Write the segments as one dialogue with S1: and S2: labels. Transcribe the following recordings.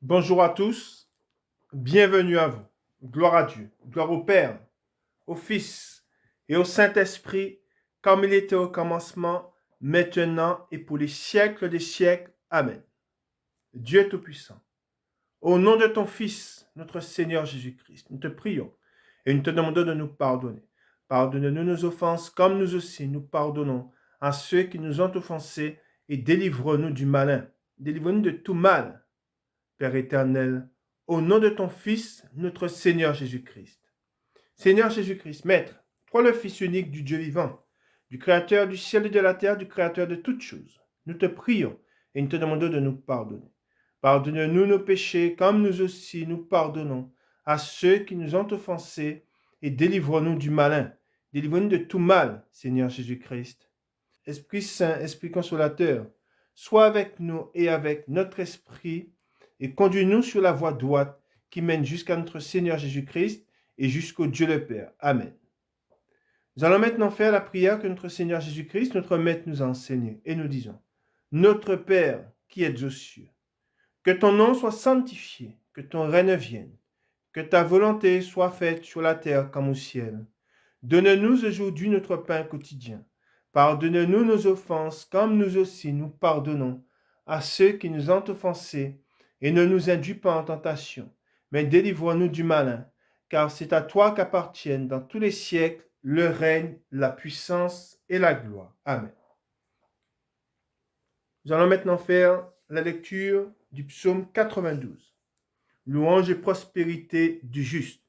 S1: Bonjour à tous, bienvenue à vous. Gloire à Dieu, gloire au Père, au Fils et au Saint-Esprit, comme il était au commencement, maintenant et pour les siècles des siècles. Amen. Dieu Tout-Puissant, au nom de ton Fils, notre Seigneur Jésus-Christ, nous te prions et nous te demandons de nous pardonner. Pardonne-nous nos offenses comme nous aussi nous pardonnons à ceux qui nous ont offensés et délivre-nous du malin. Délivre-nous de tout mal, Père éternel, au nom de ton Fils, notre Seigneur Jésus-Christ. Seigneur Jésus-Christ, Maître, toi le Fils unique du Dieu vivant, du Créateur du ciel et de la terre, du Créateur de toutes choses, nous te prions et nous te demandons de nous pardonner. Pardonne-nous nos péchés comme nous aussi nous pardonnons à ceux qui nous ont offensés et délivre-nous du malin. Délivre-nous de tout mal, Seigneur Jésus-Christ. Esprit Saint, Esprit Consolateur, sois avec nous et avec notre esprit et conduis-nous sur la voie droite qui mène jusqu'à notre Seigneur Jésus-Christ et jusqu'au Dieu le Père. Amen. Nous allons maintenant faire la prière que notre Seigneur Jésus-Christ, notre Maître, nous a enseignée. Et nous disons, Notre Père qui es aux cieux, que ton nom soit sanctifié, que ton règne vienne, que ta volonté soit faite sur la terre comme au ciel. Donne-nous aujourd'hui notre pain quotidien. Pardonne-nous nos offenses comme nous aussi nous pardonnons à ceux qui nous ont offensés. Et ne nous induis pas en tentation, mais délivre-nous du malin, car c'est à toi qu'appartiennent dans tous les siècles le règne, la puissance et la gloire. Amen. Nous allons maintenant faire la lecture du psaume 92. Louange et prospérité du juste.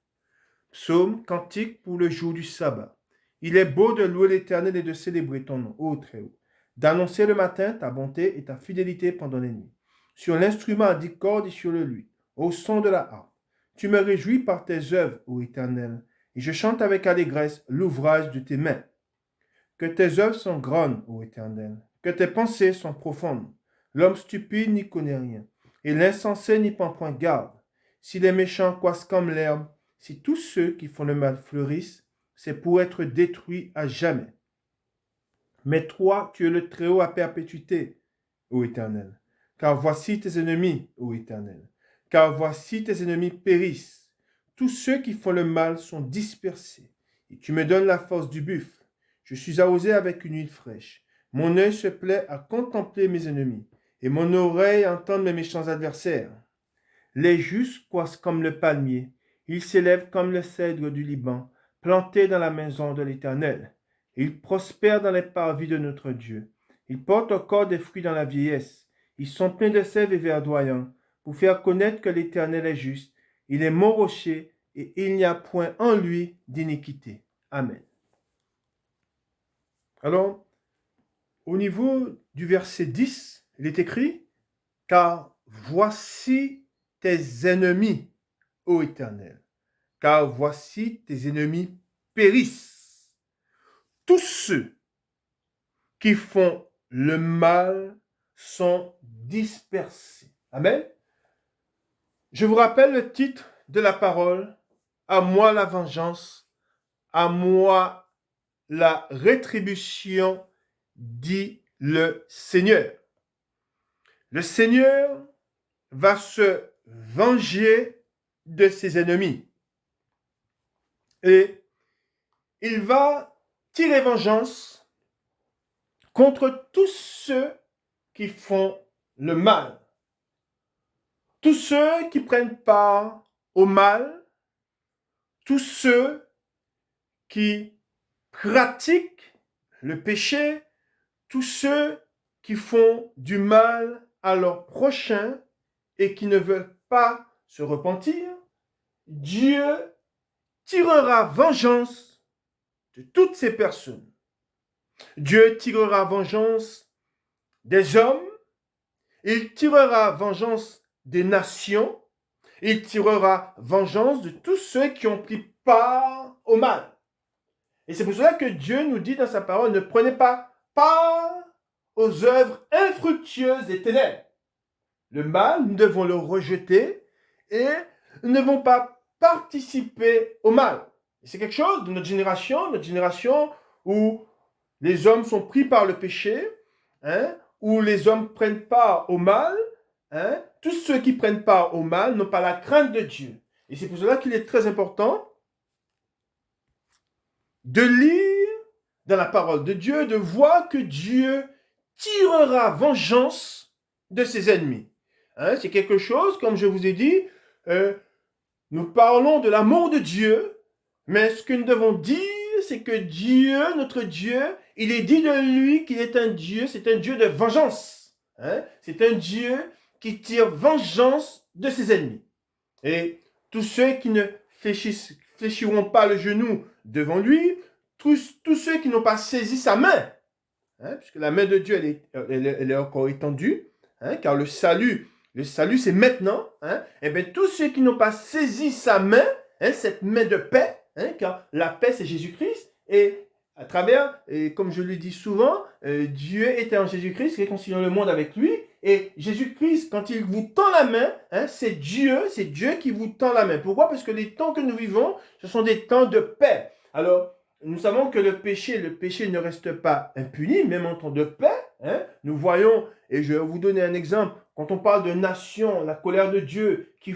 S1: Psaume, cantique pour le jour du sabbat. Il est beau de louer l'Éternel et de célébrer ton nom, ô Très-Haut, d'annoncer le matin ta bonté et ta fidélité pendant les nuits, sur l'instrument à 10 cordes et sur le luth, au son de la harpe. Tu me réjouis par tes œuvres, ô Éternel, et je chante avec allégresse l'ouvrage de tes mains. Que tes œuvres sont grandes, ô Éternel, que tes pensées sont profondes. L'homme stupide n'y connaît rien, et l'insensé n'y prend point garde. Si les méchants croissent comme l'herbe, si tous ceux qui font le mal fleurissent, c'est pour être détruits à jamais. Mais toi, tu es le Très-Haut à perpétuité, ô Éternel. Car voici tes ennemis, ô Éternel. Car voici tes ennemis périssent. Tous ceux qui font le mal sont dispersés. Et tu me donnes la force du buffle. Je suis arrosé avec une huile fraîche. Mon œil se plaît à contempler mes ennemis, et mon oreille à entendre mes méchants adversaires. Les justes croissent comme le palmier. Ils s'élèvent comme le cèdre du Liban, plantés dans la maison de l'Éternel. Ils prospèrent dans les parvis de notre Dieu. Ils portent encore des fruits dans la vieillesse. Ils sont pleins de sève et verdoyants, pour faire connaître que l'Éternel est juste. Il est mon rocher, et il n'y a point en lui d'iniquité. Amen. Alors, au niveau du verset 10, il est écrit, « Car voici tes ennemis, ô Éternel, car voici tes ennemis périssent. Tous ceux qui font le mal sont dispersés. » Amen. Je vous rappelle le titre de la parole, « À moi la vengeance, à moi la rétribution, dit le Seigneur. » Le Seigneur va se venger de ses ennemis. Et il va tirer vengeance contre tous ceux qui font le mal. Tous ceux qui prennent part au mal, tous ceux qui pratiquent le péché, tous ceux qui font du mal à leur prochain et qui ne veulent pas se repentir, Dieu tirera vengeance de toutes ces personnes. Dieu tirera vengeance des hommes, il tirera vengeance des nations, il tirera vengeance de tous ceux qui ont pris part au mal. Et c'est pour cela que Dieu nous dit dans sa parole, ne prenez pas part aux œuvres infructueuses des ténèbres. Le mal, nous devons le rejeter et nous ne devons pas participer au mal. Et c'est quelque chose de notre génération où les hommes sont pris par le péché, où les hommes prennent part au mal, tous ceux qui prennent part au mal n'ont pas la crainte de Dieu. Et c'est pour cela qu'il est très important de lire dans la parole de Dieu, de voir que Dieu tirera vengeance de ses ennemis. C'est quelque chose, comme je vous ai dit, nous parlons de l'amour de Dieu, mais ce que nous devons dire, c'est que Dieu, notre Dieu, il est dit de lui qu'il est un Dieu, c'est un Dieu de vengeance. C'est un Dieu qui tire vengeance de ses ennemis. Et tous ceux qui ne fléchiront pas le genou devant lui, tous ceux qui n'ont pas saisi sa main, puisque la main de Dieu, elle est encore étendue, car le salut c'est maintenant, et bien tous ceux qui n'ont pas saisi sa main, cette main de paix, car la paix c'est Jésus-Christ, et à travers, et comme je le dis souvent, Dieu était en Jésus-Christ, réconciliant le monde avec lui, et Jésus-Christ, quand il vous tend la main, c'est Dieu qui vous tend la main. Pourquoi? Parce que les temps que nous vivons, ce sont des temps de paix. Alors, nous savons que le péché ne reste pas impuni, même en temps de paix. Nous voyons, et je vais vous donner un exemple, quand on parle de nation, la colère de Dieu qui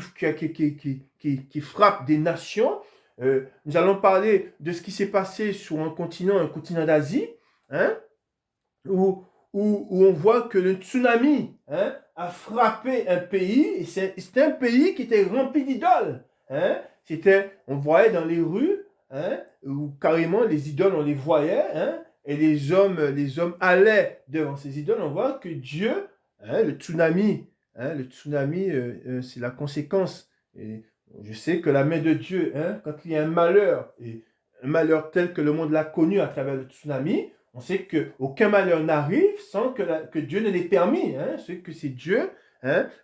S1: frappe des nations, nous allons parler de ce qui s'est passé sur un continent d'Asie, où on voit que le tsunami a frappé un pays, et c'était un pays qui était rempli d'idoles. On voyait dans les rues, où carrément les idoles, on les voyait, et les hommes allaient devant ces idoles. On voit que Dieu, le tsunami, c'est la conséquence. Et je sais que la main de Dieu, quand il y a un malheur, et un malheur tel que le monde l'a connu à travers le tsunami, on sait qu'aucun malheur n'arrive sans que Dieu ne l'ait permis. C'est que c'est Dieu,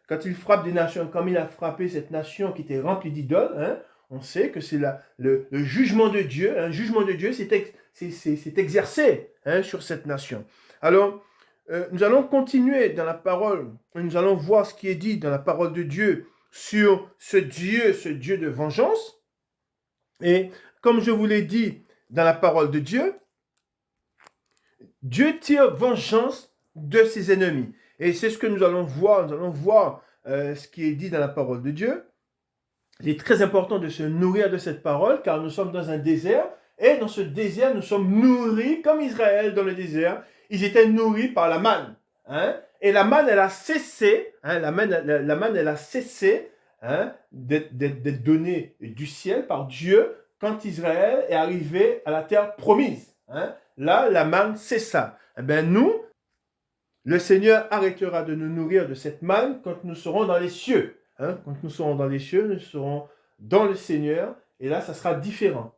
S1: quand il frappe des nations, comme il a frappé cette nation qui était remplie d'idoles, on sait que c'est le jugement de Dieu. Un jugement de Dieu s'est exercé sur cette nation. Alors, nous allons continuer dans la parole. Nous allons voir ce qui est dit dans la parole de Dieu sur ce Dieu de vengeance. Et comme je vous l'ai dit dans la parole de Dieu, Dieu tire vengeance de ses ennemis. Et c'est ce que nous allons voir. Nous allons voir ce qui est dit dans la parole de Dieu. Il est très important de se nourrir de cette parole, car nous sommes dans un désert, et dans ce désert, nous sommes nourris, comme Israël dans le désert, ils étaient nourris par la manne. Et la manne, elle a cessé, la manne, elle a cessé d'être donnée du ciel par Dieu quand Israël est arrivé à la terre promise. Là, la manne cessa. Eh bien, nous, le Seigneur arrêtera de nous nourrir de cette manne quand nous serons dans les cieux. Quand nous serons dans les cieux, nous serons dans le Seigneur, et là, ça sera différent.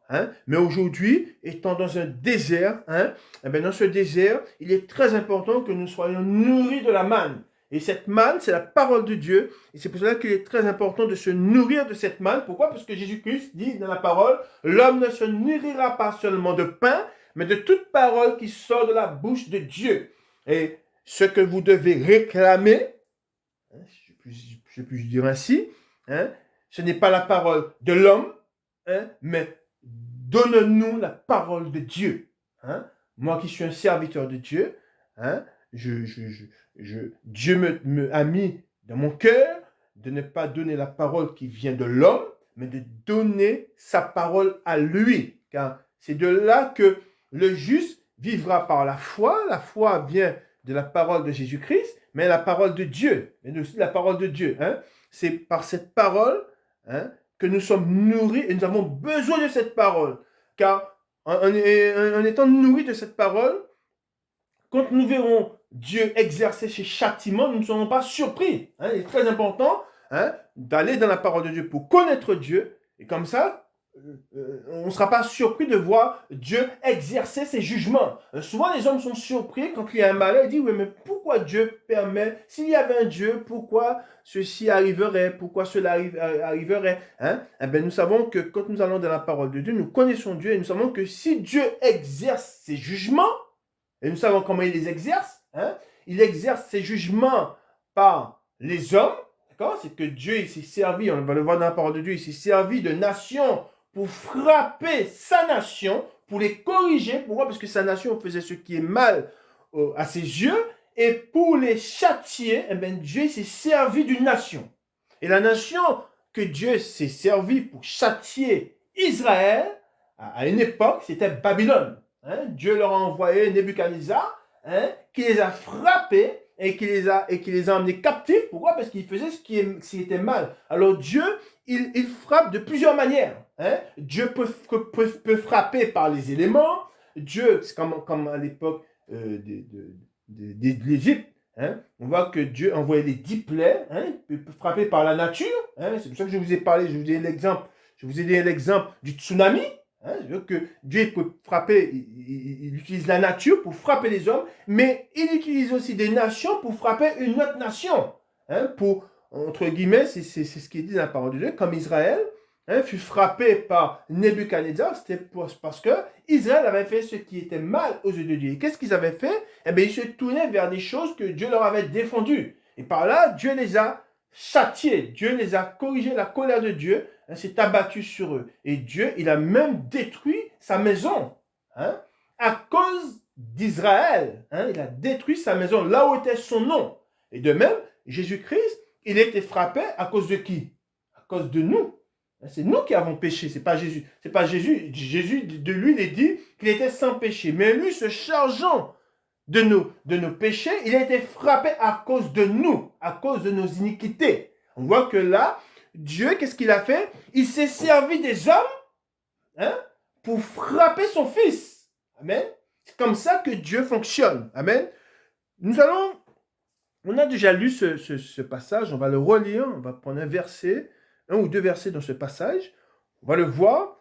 S1: Mais aujourd'hui, étant dans un désert, eh bien, dans ce désert, il est très important que nous soyons nourris de la manne. Et cette manne, c'est la parole de Dieu. Et c'est pour cela qu'il est très important de se nourrir de cette manne. Pourquoi? Parce que Jésus-Christ dit dans la parole, l'homme ne se nourrira pas seulement de pain, mais de toute parole qui sort de la bouche de Dieu. Et ce que vous devez réclamer, je puis dire ainsi, ce n'est pas la parole de l'homme, mais donne-nous la parole de Dieu. Moi qui suis un serviteur de Dieu, Dieu me a mis dans mon cœur de ne pas donner la parole qui vient de l'homme, mais de donner sa parole à lui. Car c'est de là que le juste vivra par la foi. La foi vient de la parole de Jésus-Christ, mais la parole de Dieu, mais aussi la parole de Dieu. C'est par cette parole que nous sommes nourris, et nous avons besoin de cette parole. Car en étant nourris de cette parole, quand nous verrons Dieu exercer ses châtiments, nous ne serons pas surpris. Il est très important d'aller dans la parole de Dieu pour connaître Dieu, et comme ça, on ne sera pas surpris de voir Dieu exercer ses jugements. Souvent, les hommes sont surpris quand il y a un malheur. Ils disent, oui, mais pourquoi Dieu permet? S'il y avait un Dieu, pourquoi ceci arriverait? Pourquoi cela arriverait? Eh bien, nous savons que quand nous allons dans la parole de Dieu, nous connaissons Dieu et nous savons que si Dieu exerce ses jugements, et nous savons comment il les exerce, il exerce ses jugements par les hommes. C'est que Dieu, il s'est servi, on va le voir dans la parole de Dieu, il s'est servi de nations pour frapper sa nation, pour les corriger. Pourquoi? Parce que sa nation faisait ce qui est mal à ses yeux. Et pour les châtier, eh bien, Dieu s'est servi d'une nation. Et la nation que Dieu s'est servi pour châtier Israël, à une époque, c'était Babylone. Hein? Dieu leur a envoyé Nebuchadnezzar, hein, qui les a frappés et qui les a emmenés captifs. Pourquoi? Parce qu'ils faisaient ce qui était mal. Alors Dieu, il frappe de plusieurs manières. Hein? Dieu peut frapper par les éléments. Dieu, c'est comme à l'époque de l'Égypte. Hein? On voit que Dieu envoyait les 10 plaies, hein? Il peut frapper par la nature. Hein? C'est pour ça que je vous ai parlé, je vous ai donné l'exemple du tsunami. Hein? Que Dieu peut frapper, il utilise la nature pour frapper les hommes, mais il utilise aussi des nations pour frapper une autre nation. Hein? Pour, entre guillemets, c'est ce qui est dit dans la parole de Dieu, comme Israël, hein, fut frappé par Nebuchadnezzar, c'était parce que Israël avait fait ce qui était mal aux yeux de Dieu. Et qu'est-ce qu'ils avaient fait? Eh bien, ils se tournaient vers des choses que Dieu leur avait défendues. Et par là, Dieu les a châtiés, Dieu les a corrigés, la colère de Dieu s'est abattue sur eux. Et Dieu, il a même détruit sa maison, hein, à cause d'Israël. Hein, il a détruit sa maison, là où était son nom. Et de même, Jésus-Christ, il a été frappé à cause de qui? À cause de nous. C'est nous qui avons péché, c'est pas Jésus. C'est pas Jésus. Jésus, de lui, il est dit qu'il était sans péché. Mais lui, se chargeant de nos péchés, il a été frappé à cause de nous, à cause de nos iniquités. On voit que là, Dieu, qu'est-ce qu'il a fait? Il s'est servi des hommes, hein, pour frapper son Fils. Amen. C'est comme ça que Dieu fonctionne. Amen. On a déjà lu ce passage, on va le relire, on va prendre un ou deux versets dans ce passage. On va le voir,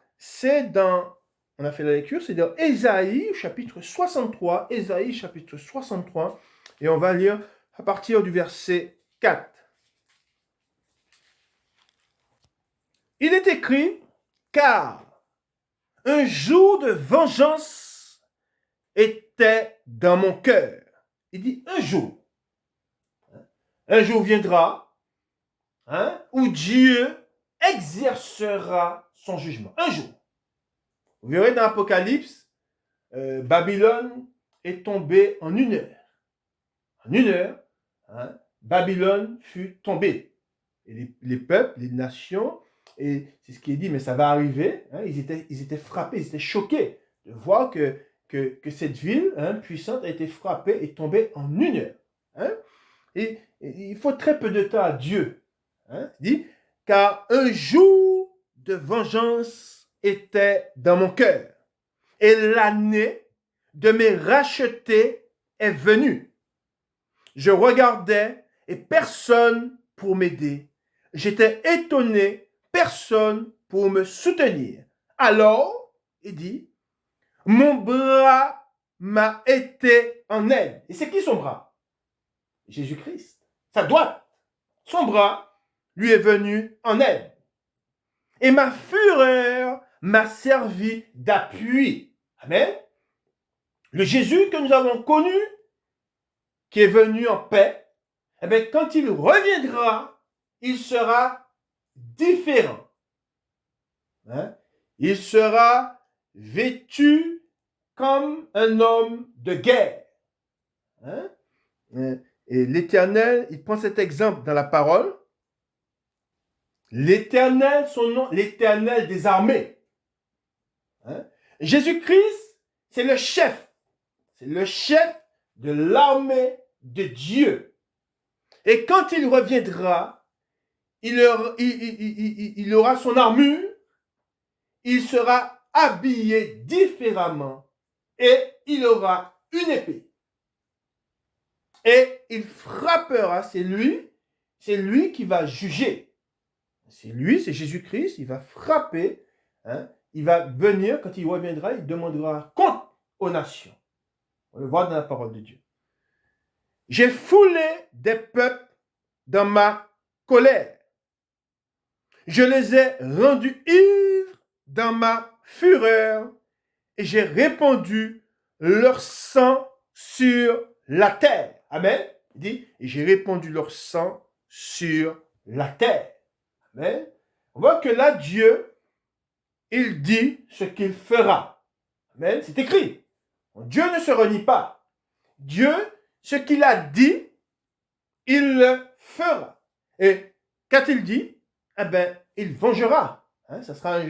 S1: on a fait la lecture, c'est dans Ésaïe chapitre 63, Ésaïe chapitre 63, et on va lire à partir du verset 4. Il est écrit, car un jour de vengeance était dans mon cœur. Il dit un jour. Un jour viendra, hein, où Dieu exercera son jugement. Un jour. Vous verrez dans l'Apocalypse, Babylone est tombée en une heure. En une heure, hein, Babylone fut tombée. Et les peuples, les nations, et c'est ce qui est dit, mais ça va arriver, hein, ils étaient frappés, ils étaient choqués de voir que cette ville, hein, puissante a été frappée et tombée en une heure. Hein. Et il faut très peu de temps à Dieu. Hein, il dit, car un jour de vengeance était dans mon cœur, et l'année de mes rachetés est venue. Je regardais et personne pour m'aider. J'étais étonné, personne pour me soutenir. Alors, il dit, mon bras m'a été en aide. Et c'est qui son bras? Jésus-Christ. Sa droite. Son bras lui est venu en aide. Et ma fureur m'a servi d'appui. Amen. Le Jésus que nous avons connu, qui est venu en paix, eh bien, quand il reviendra, il sera différent. Hein? Il sera vêtu comme un homme de guerre. Hein? Et l'Éternel, il prend cet exemple dans la parole. L'Éternel, son nom, l'Éternel des armées. Hein? Jésus-Christ, c'est le chef. C'est le chef de l'armée de Dieu. Et quand il reviendra, il aura son armure, il sera habillé différemment et il aura une épée. Et il frappera, c'est lui qui va juger. C'est Jésus-Christ, il va frapper, hein, il va venir, quand il reviendra, il demandera compte aux nations. On le voit dans la parole de Dieu. J'ai foulé des peuples dans ma colère. Je les ai rendus ivres dans ma fureur et j'ai répandu leur sang sur la terre. Amen. Il dit, et j'ai répandu leur sang sur la terre. Amen. On voit que là, Dieu, il dit ce qu'il fera. Amen. C'est écrit. Dieu ne se renie pas. Dieu, ce qu'il a dit, il le fera. Et qu'a-t-il dit? Eh bien, il vengera. Hein, ça sera un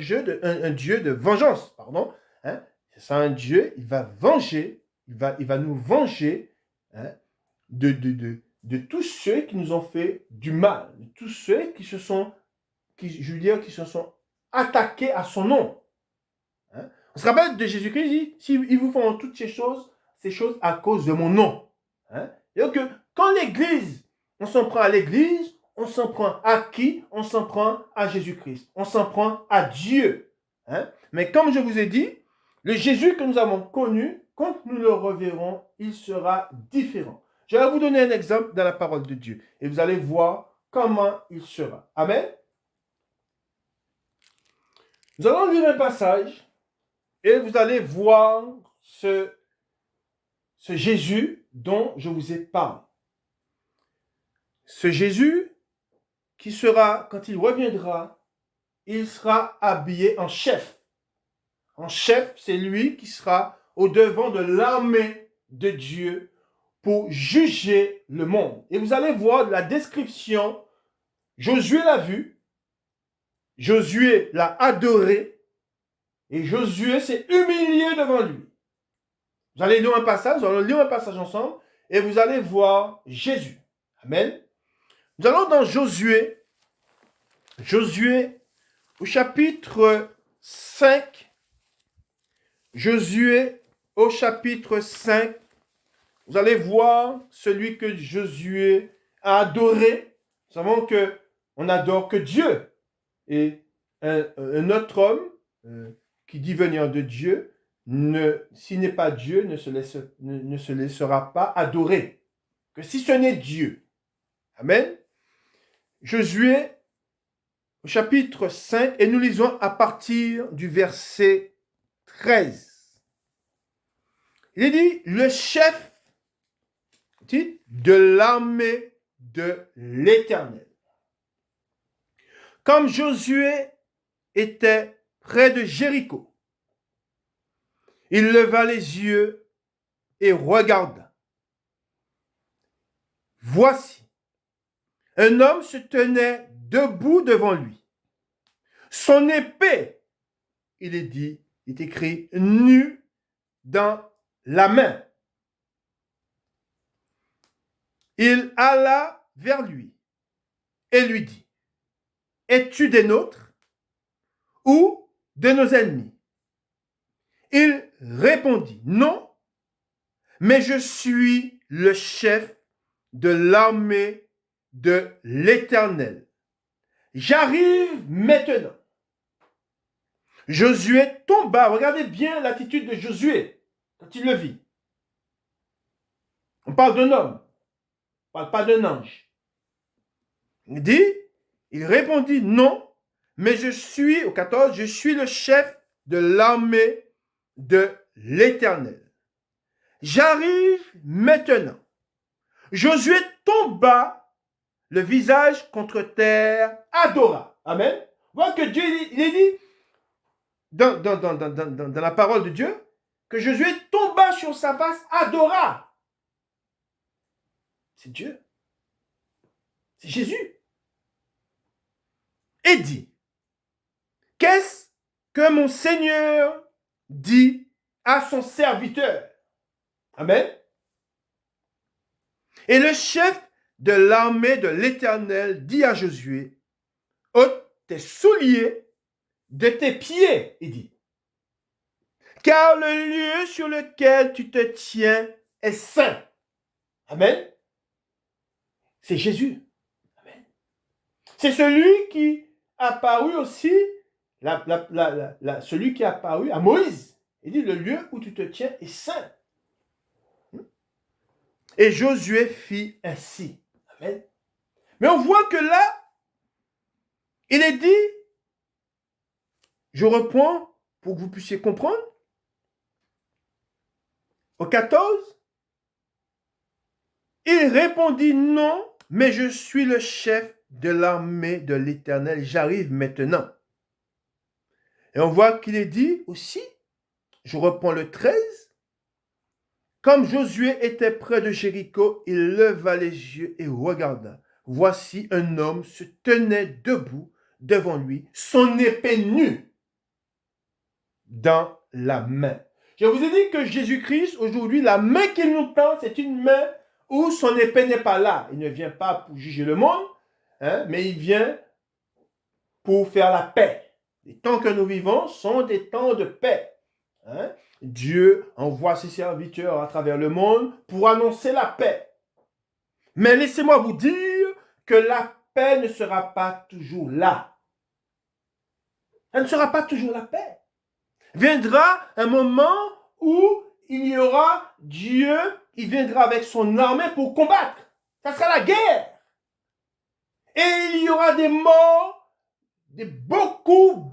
S1: Dieu de vengeance, pardon. Hein, ce sera un Dieu, il va venger, il va nous venger, hein, de tous ceux qui nous ont fait du mal, de tous ceux qui se sont, je veux dire, qui se sont attaqués à son nom. Hein. On se rappelle de Jésus-Christ, il dit, s'ils vous font toutes ces choses à cause de mon nom. Hein. Et donc, quand l'Église, on s'en prend à l'Église, on s'en prend à qui? On s'en prend à Jésus-Christ. On s'en prend à Dieu. Hein. Mais comme je vous ai dit, le Jésus que nous avons connu, quand nous le reverrons, il sera différent. Je vais vous donner un exemple dans la parole de Dieu. Et vous allez voir comment il sera. Amen. Nous allons lire un passage et vous allez voir ce Jésus dont je vous ai parlé. Ce Jésus qui sera, quand il reviendra, il sera habillé en chef. En chef, c'est lui qui sera au devant de l'armée de Dieu pour juger le monde. Et vous allez voir la description. Josué l'a vu, Josué l'a adoré, et Josué s'est humilié devant lui. Vous allez lire un passage, nous allons lire un passage ensemble, et vous allez voir Jésus. Amen. Nous allons dans Josué au chapitre 5. Josué au chapitre 5. Vous allez voir celui que Josué a adoré. Nous savons qu'on n'adore que Dieu. Et un autre homme qui dit venir de Dieu, s'il n'est pas Dieu, ne se laissera pas adorer. Que si ce n'est Dieu. Amen. Josué au chapitre 5, et nous lisons à partir du verset 13. Il est dit, le chef de l'armée de l'Éternel. Comme Josué était près de Jéricho, il leva les yeux et regarda. Voici, un homme se tenait debout devant lui. Son épée, il est écrit, nue dans la main. Il alla vers lui et lui dit, es-tu des nôtres ou de nos ennemis? Il répondit, non, mais je suis le chef de l'armée de l'Éternel. J'arrive maintenant. Josué tomba. Regardez bien l'attitude de Josué quand il le vit. On parle d'un homme. On ne parle pas d'un ange. Il répondit non, mais je suis, au 14, je suis le chef de l'armée de l'Éternel. J'arrive maintenant. Josué tomba le visage contre terre, adora. Amen. Voilà que Dieu, il est dit dans la parole de Dieu que Josué tomba sur sa face, adora. C'est Dieu. C'est Jésus. Et dit, qu'est-ce que mon Seigneur dit à son serviteur? Amen. Et le chef de l'armée de l'Éternel dit à Josué, ôte tes souliers de tes pieds, il dit, car le lieu sur lequel tu te tiens est saint. Amen. C'est Jésus. Amen. C'est celui qui a apparu aussi, celui qui a apparu à Moïse. Il dit, le lieu où tu te tiens est saint. Et Josué fit ainsi. Amen. Mais on voit que là, il est dit, je reprends pour que vous puissiez comprendre, au 14, il répondit non, mais je suis le chef de l'armée de l'Éternel, j'arrive maintenant. Et on voit qu'il est dit aussi, je reprends le 13, Comme Josué était près de Jéricho, il leva les yeux et regarda. Voici un homme se tenait debout devant lui, son épée nue dans la main. Je vous ai dit que Jésus-Christ, aujourd'hui, la main qu'il nous tend, c'est une main où son épée n'est pas là. Il ne vient pas pour juger le monde, mais il vient pour faire la paix. Les temps que nous vivons sont des temps de paix. Dieu envoie ses serviteurs à travers le monde pour annoncer la paix. Mais laissez-moi vous dire que la paix ne sera pas toujours là. Elle ne sera pas toujours la paix. Viendra un moment où il y aura Dieu, il viendra avec son armée pour combattre. Ça sera la guerre. Et il y aura des morts, beaucoup,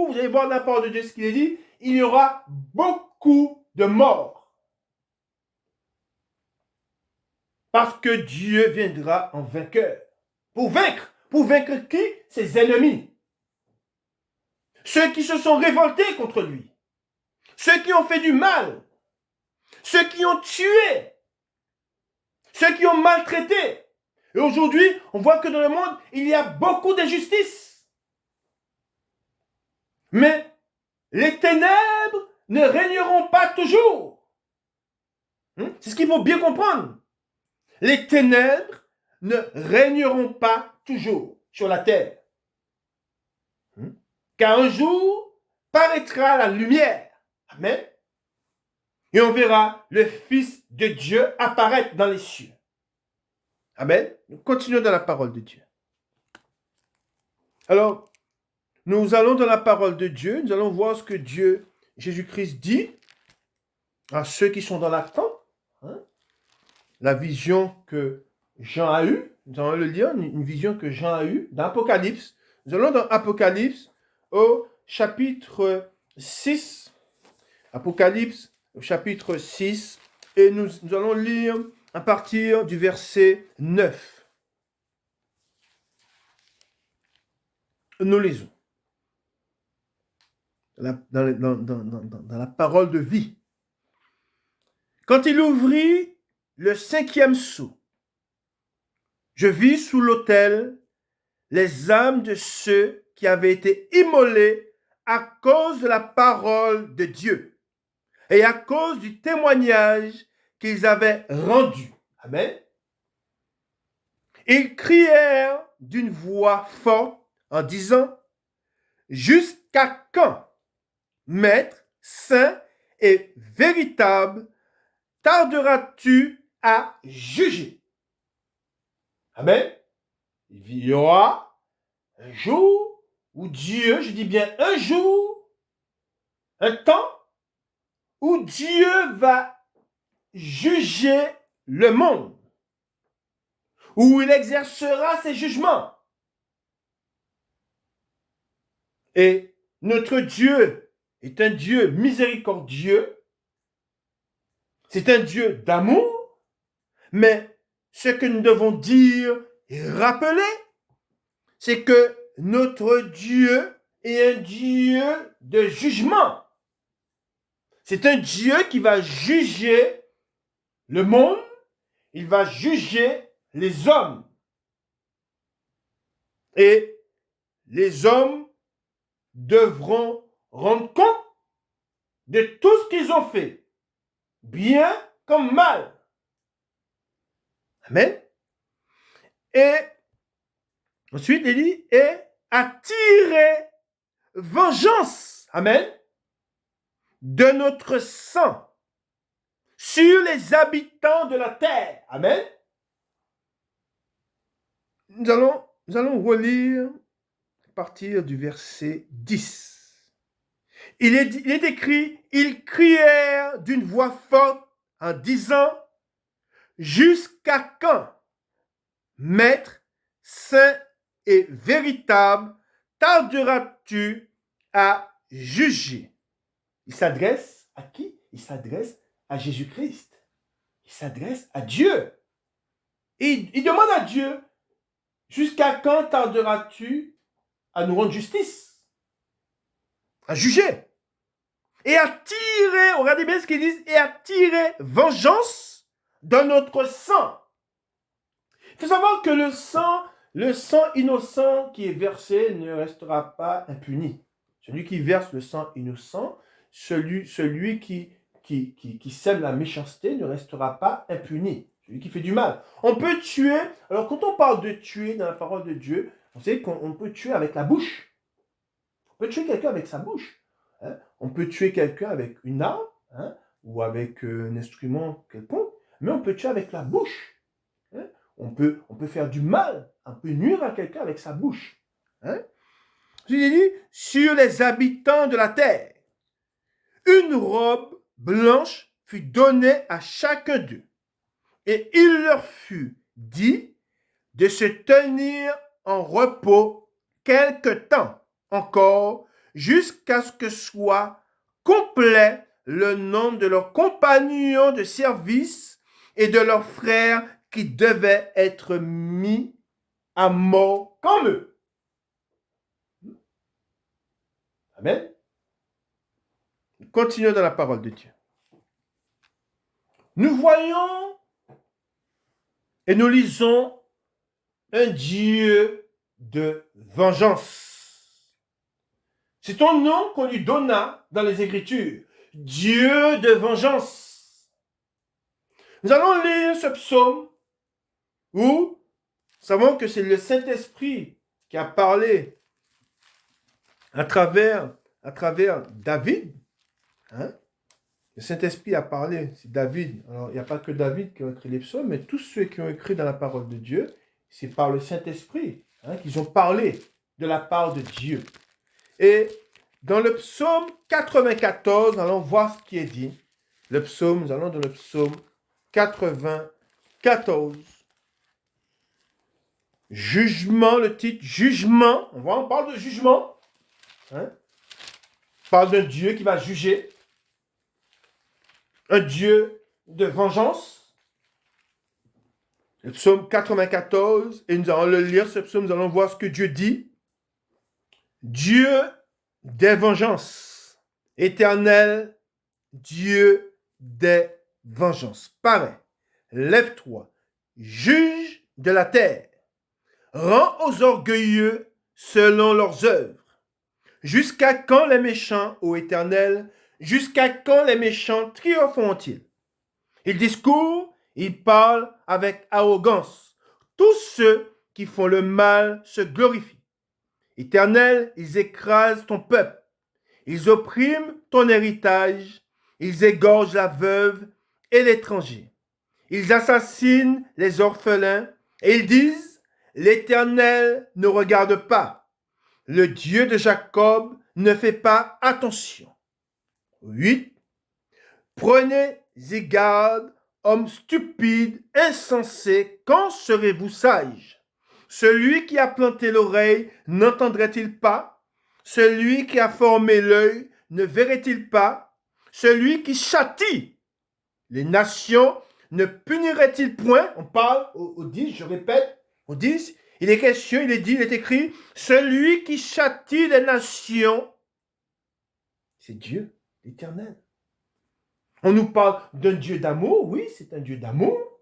S1: vous allez voir de la part de Dieu ce qu'il est dit, il y aura beaucoup de morts. Parce que Dieu viendra en vainqueur. Pour vaincre qui? Ses ennemis. Ceux qui se sont révoltés contre lui. Ceux qui ont fait du mal. Ceux qui ont tué. Ceux qui ont maltraité. Et aujourd'hui, on voit que dans le monde, il y a beaucoup d'injustice. Mais les ténèbres ne régneront pas toujours. C'est ce qu'il faut bien comprendre. Les ténèbres ne régneront pas toujours sur la terre. Car un jour paraîtra la lumière. Amen. Et on verra le Fils de Dieu apparaître dans les cieux. Amen. Nous continuons dans la parole de Dieu. Alors, nous allons dans la parole de Dieu. Nous allons voir ce que Dieu, Jésus-Christ, dit à ceux qui sont dans l'attente. La vision que Jean a eue. Nous allons le lire, une vision que Jean a eue dans Apocalypse. Nous allons dans Apocalypse au chapitre 6. Apocalypse au chapitre 6. Et nous allons lire à partir du verset 9. Nous lisons. Dans la parole de vie. Quand il ouvrit le 5e sceau, je vis sous l'autel les âmes de ceux qui avaient été immolés à cause de la parole de Dieu et à cause du témoignage qu'ils avaient rendu. Amen. Ils crièrent d'une voix forte en disant: jusqu'à quand, Maître, saint et véritable, tarderas-tu à juger? Amen. Il y aura un jour où Dieu, je dis bien un jour, un temps où Dieu va juger le monde, où il exercera ses jugements. Et notre Dieu est un Dieu miséricordieux, c'est un Dieu d'amour, mais ce que nous devons dire et rappeler, c'est que notre Dieu est un Dieu de jugement. C'est un Dieu qui va juger le monde, il va juger les hommes. Et les hommes devront rendre compte de tout ce qu'ils ont fait, bien comme mal. Amen. Et ensuite, il dit, et attirer vengeance. Amen. De notre sang sur les habitants de la terre. Amen. Nous allons relire à partir du verset 10. Il est écrit, ils crièrent d'une voix forte en disant: jusqu'à quand, Maître, saint et véritable, tarderas-tu à juger? Il s'adresse à qui? Il s'adresse à Jésus-Christ. Il s'adresse à Dieu. Et il demande à Dieu: jusqu'à quand tarderas-tu à nous rendre justice? À juger? et attirer, regardez bien ce qu'ils disent, et attirer vengeance dans notre sang. Il faut savoir que le sang innocent qui est versé ne restera pas impuni. Celui qui verse le sang innocent, celui qui sème la méchanceté ne restera pas impuni. Celui qui fait du mal. On peut tuer, alors quand on parle de tuer dans la parole de Dieu, vous savez qu'on peut tuer avec la bouche. On peut tuer quelqu'un avec sa bouche. Hein? On peut tuer quelqu'un avec une arme, hein? Ou avec un instrument quelconque, mais on peut tuer avec la bouche. Hein? On peut faire du mal, on peut nuire à quelqu'un avec sa bouche. Hein? Jésus dit, sur les habitants de la terre, une robe blanche fut donnée à chacun d'eux, et il leur fut dit de se tenir en repos quelque temps encore, jusqu'à ce que soit complet le nombre de leurs compagnons de service et de leurs frères qui devaient être mis à mort comme eux. Amen. Continuons dans la parole de Dieu. Nous voyons et nous lisons un Dieu de vengeance. C'est un nom qu'on lui donna dans les Écritures. Dieu de vengeance. Nous allons lire ce psaume où nous savons que c'est le Saint-Esprit qui a parlé à travers David. Hein? Le Saint-Esprit a parlé, c'est David. Alors, il n'y a pas que David qui a écrit les psaumes, mais tous ceux qui ont écrit dans la parole de Dieu, c'est par le Saint-Esprit qu'ils ont parlé de la part de Dieu. Et dans le psaume 94, nous allons voir ce qui est dit. Nous allons dans le psaume 94. Jugement, le titre jugement. On parle de jugement. Hein? On parle d'un Dieu qui va juger. Un Dieu de vengeance. Le psaume 94, et nous allons le lire, ce psaume, nous allons voir ce que Dieu dit. Dieu des vengeances, éternel Dieu des vengeances. Parais, lève-toi, juge de la terre, rends aux orgueilleux selon leurs œuvres. Jusqu'à quand les méchants, ô Éternel, jusqu'à quand les méchants triompheront-ils? Ils discourent, ils parlent avec arrogance. Tous ceux qui font le mal se glorifient. Éternel, ils écrasent ton peuple. Ils oppriment ton héritage. Ils égorgent la veuve et l'étranger. Ils assassinent les orphelins et ils disent, l'Éternel ne regarde pas. Le Dieu de Jacob ne fait pas attention. 8. Prenez-y garde, hommes stupides, insensés, quand serez-vous sages? Celui qui a planté l'oreille n'entendrait-il pas? Celui qui a formé l'œil ne verrait-il pas? Celui qui châtie les nations ne punirait-il point? On parle au 10, je répète, au 10, il est question, il est écrit, celui qui châtie les nations, c'est Dieu, l'Éternel. On nous parle d'un Dieu d'amour, oui, c'est un Dieu d'amour,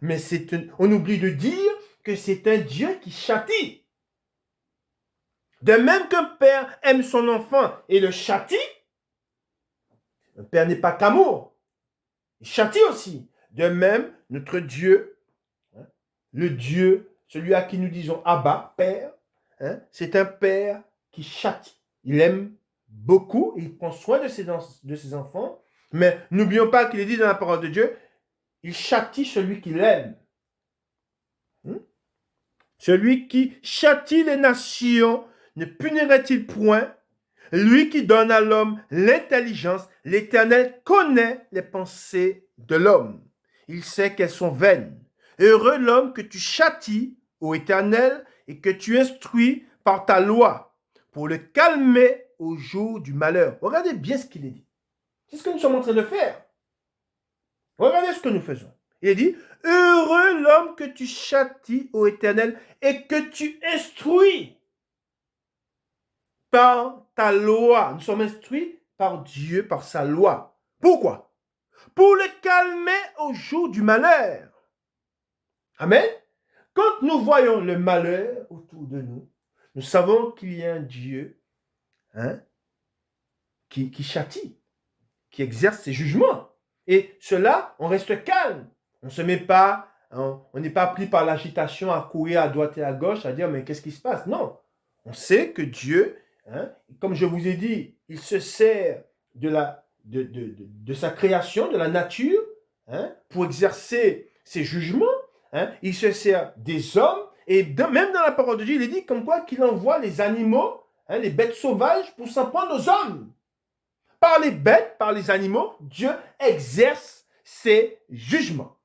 S1: mais on oublie de dire que c'est un Dieu qui châtie. De même qu'un père aime son enfant et le châtie, un père n'est pas qu'amour, il châtie aussi. De même, notre Dieu, le Dieu, celui à qui nous disons Abba, Père, c'est un père qui châtie. Il aime beaucoup, il prend soin de ses enfants, mais n'oublions pas qu'il est dit dans la parole de Dieu, il châtie celui qu'il aime. Celui qui châtie les nations ne punirait-il point? Lui qui donne à l'homme l'intelligence, l'Éternel connaît les pensées de l'homme. Il sait qu'elles sont vaines. Heureux l'homme que tu châties, ô Éternel, et que tu instruis par ta loi, pour le calmer au jour du malheur. Regardez bien ce qu'il est dit. C'est ce que nous sommes en train de faire. Regardez ce que nous faisons. Il est dit, heureux l'homme que tu châties, ô Éternel, et que tu instruis par ta loi. Nous sommes instruits par Dieu, par sa loi. Pourquoi? Pour le calmer au jour du malheur. Amen. Quand nous voyons le malheur autour de nous, nous savons qu'il y a un Dieu qui châtie, qui exerce ses jugements. Et cela, on reste calme. On ne se met pas, on n'est pas pris par l'agitation à courir à droite et à gauche, à dire, mais qu'est-ce qui se passe? Non. On sait que Dieu, comme je vous ai dit, il se sert de sa création, de la nature, pour exercer ses jugements. Il se sert des hommes, et même dans la parole de Dieu, il est dit comme quoi qu'il envoie les animaux, les bêtes sauvages, pour s'en prendre aux hommes. Par les bêtes, par les animaux, Dieu exerce ses jugements.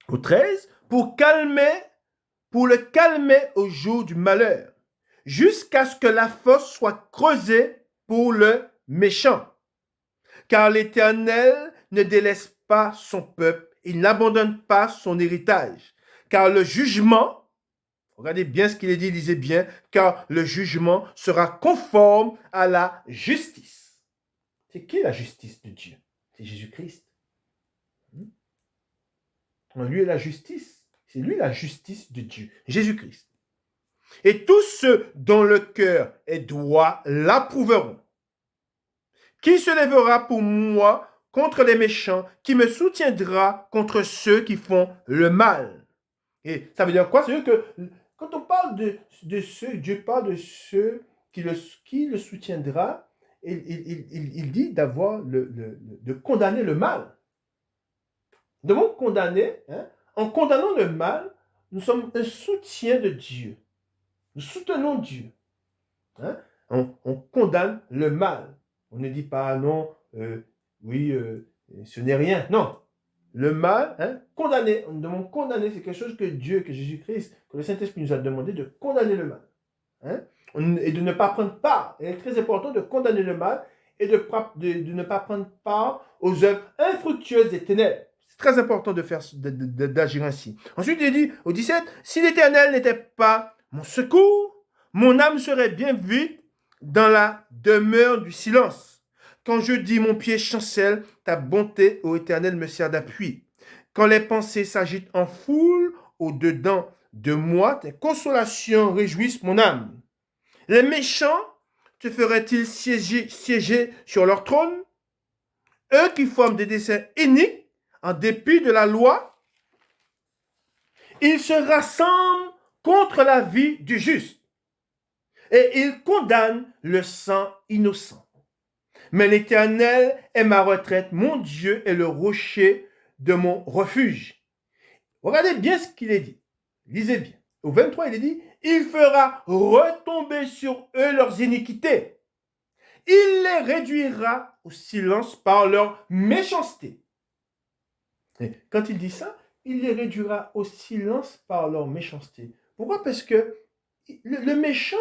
S1: Au 13, pour le calmer au jour du malheur, jusqu'à ce que la fosse soit creusée pour le méchant. Car l'Éternel ne délaisse pas son peuple, il n'abandonne pas son héritage. Car le jugement, regardez bien ce qu'il est dit, lisez bien, car le jugement sera conforme à la justice. C'est qui la justice de Dieu? C'est Jésus-Christ. Lui est la justice. C'est lui la justice de Dieu, Jésus-Christ. Et tous ceux dont le cœur est droit l'approuveront. Qui se lèvera pour moi contre les méchants, qui me soutiendra contre ceux qui font le mal? Et ça veut dire quoi? C'est que quand on parle de ceux, Dieu parle de ceux qui le soutiendra, il dit de condamner le mal. Nous devons condamner, en condamnant le mal, nous sommes un soutien de Dieu. Nous soutenons Dieu. On condamne le mal. On ne dit pas non, ce n'est rien. Non. Le mal, condamner. On demande condamner, c'est quelque chose que Dieu, que Jésus-Christ, que le Saint-Esprit nous a demandé de condamner le mal. Et de ne pas prendre part. Il est très important de condamner le mal et de ne pas prendre part aux œuvres infructueuses des ténèbres. C'est très important d'agir ainsi. Ensuite, il dit au 17, si l'Éternel n'était pas mon secours, mon âme serait bien vite dans la demeure du silence. Quand je dis mon pied chancelle, ta bonté, ô Éternel, me sert d'appui. Quand les pensées s'agitent en foule au-dedans de moi, tes consolations réjouissent mon âme. Les méchants te feraient-ils siéger sur leur trône? Eux qui forment des desseins iniques, en dépit de la loi, ils se rassemblent contre la vie du juste et ils condamnent le sang innocent. Mais l'Éternel est ma retraite, mon Dieu est le rocher de mon refuge. Regardez bien ce qu'il est dit. Lisez bien. Au 23, il est dit, il fera retomber sur eux leurs iniquités. Il les réduira au silence par leur méchanceté. Et quand il dit ça, il les réduira au silence par leur méchanceté. Pourquoi? Parce que le méchant,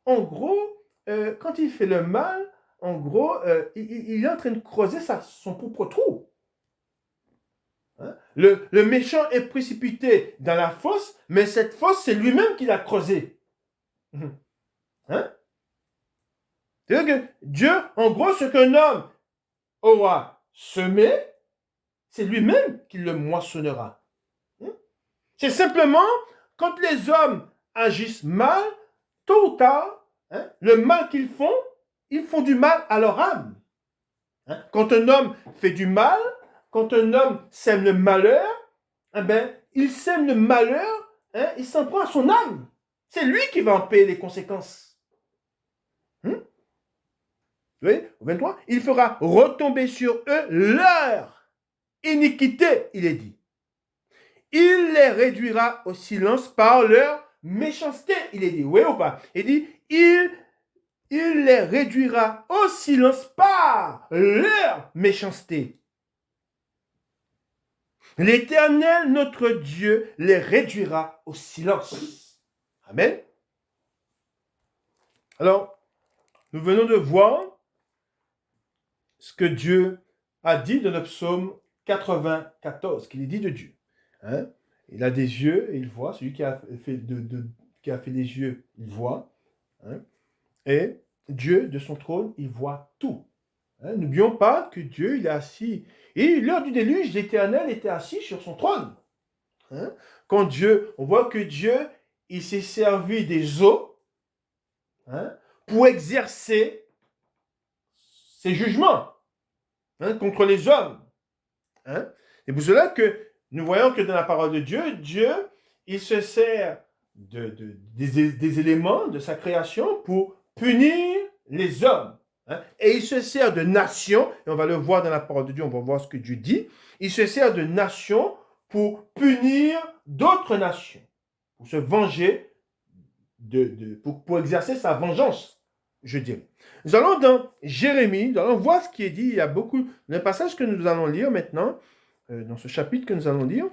S1: en gros, quand il fait le mal, en gros, il est en train de creuser son propre trou. Le méchant est précipité dans la fosse, mais cette fosse, c'est lui-même qui l'a creusée. C'est-à-dire que Dieu, en gros, ce qu'un homme aura semé, c'est lui-même qui le moissonnera. C'est simplement, quand les hommes agissent mal, tôt ou tard, le mal qu'ils font, ils font du mal à leur âme. Quand un homme fait du mal, quand un homme sème le malheur, il sème le malheur, il s'en prend à son âme. C'est lui qui va en payer les conséquences. Vous voyez, au 23, il fera retomber sur eux leur iniquité, il est dit. Il les réduira au silence par leur méchanceté, il est dit. Oui ou pas? Il dit, il les réduira au silence par leur méchanceté. L'Éternel, notre Dieu, les réduira au silence. Amen. Alors, nous venons de voir ce que Dieu a dit dans le psaume 94, qu'il est dit de Dieu. Il a des yeux et il voit. Celui qui a fait les yeux, il voit. Et Dieu, de son trône, il voit tout. Hein, n'oublions pas que Dieu, il est assis. Et l'heure du déluge, l'Éternel était assis sur son trône. Hein? Quand Dieu, on voit que Dieu, il s'est servi des eaux, hein, pour exercer ses jugements, hein, contre les hommes. Hein? Et pour cela que nous voyons que dans la parole de Dieu, Dieu, il se sert des éléments de sa création pour punir les hommes. Hein? Et il se sert de nations, et on va le voir dans la parole de Dieu, on va voir ce que Dieu dit, il se sert de nations pour punir d'autres nations, pour se venger, pour exercer sa vengeance, je dirais. Nous allons dans Jérémie, nous allons voir ce qui est dit, il y a beaucoup, le passage que nous allons lire maintenant, dans ce chapitre que nous allons lire,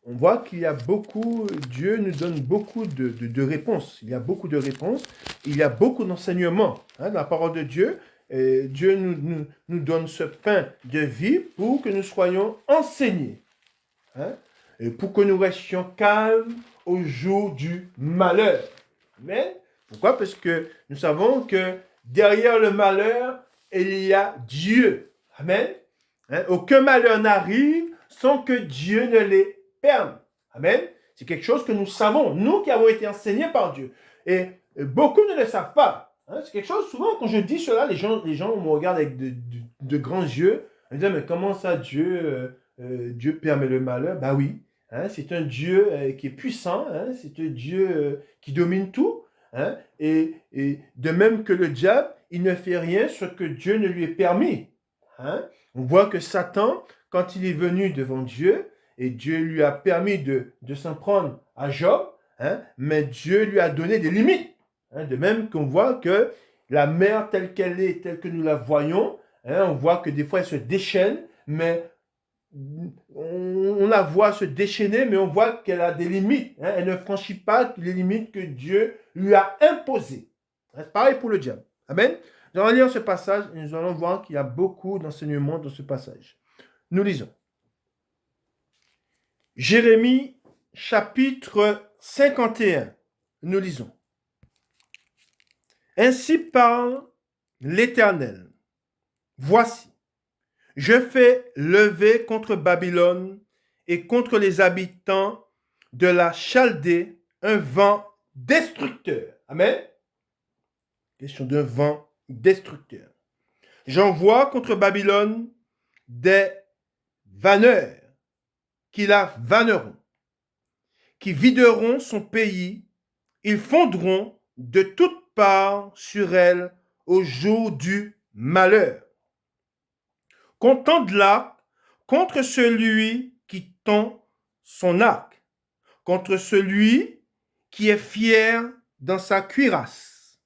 S1: on voit qu'il y a beaucoup, Dieu nous donne beaucoup de réponses. Il y a beaucoup de réponses, il y a beaucoup d'enseignements. Hein, dans la parole de Dieu, Dieu nous donne ce pain de vie pour que nous soyons enseignés. Hein, et pour que nous restions calmes au jour du malheur. Amen. Pourquoi? Parce que nous savons que derrière le malheur, il y a Dieu. Amen. Hein, aucun malheur n'arrive sans que Dieu ne les perme. Amen. C'est quelque chose que nous savons, nous qui avons été enseignés par Dieu. Et beaucoup ne le savent pas. Hein, c'est quelque chose, souvent, quand je dis cela, les gens me regardent avec de grands yeux. Ils me disent, mais comment ça, Dieu permet le malheur? Ben oui. Hein, c'est un Dieu qui est puissant. Hein, c'est un Dieu qui domine tout. Hein, et de même que le diable, il ne fait rien ce que Dieu ne lui ait permis. Hein. On voit que Satan, quand il est venu devant Dieu, et Dieu lui a permis de s'en prendre à Job, hein, mais Dieu lui a donné des limites. Hein, de même qu'on voit que la mer telle qu'elle est, telle que nous la voyons, hein, on voit que des fois elle se déchaîne, mais on la voit se déchaîner, mais on voit qu'elle a des limites. Hein, elle ne franchit pas les limites que Dieu lui a imposées. Hein, c'est pareil pour le diable. Amen. Nous allons lire ce passage et nous allons voir qu'il y a beaucoup d'enseignements dans ce passage. Nous lisons. Jérémie, chapitre 51. Nous lisons. Ainsi parle l'Éternel. Voici, je fais lever contre Babylone et contre les habitants de la Chaldée un vent destructeur. Amen. Question d'un vent destructeur. J'envoie contre Babylone des vanneurs qui la vanneront, qui videront son pays. Ils fondront de toutes parts sur elle au jour du malheur. Qu'on tende l'arc contre celui qui tend son arc, contre celui qui est fier dans sa cuirasse.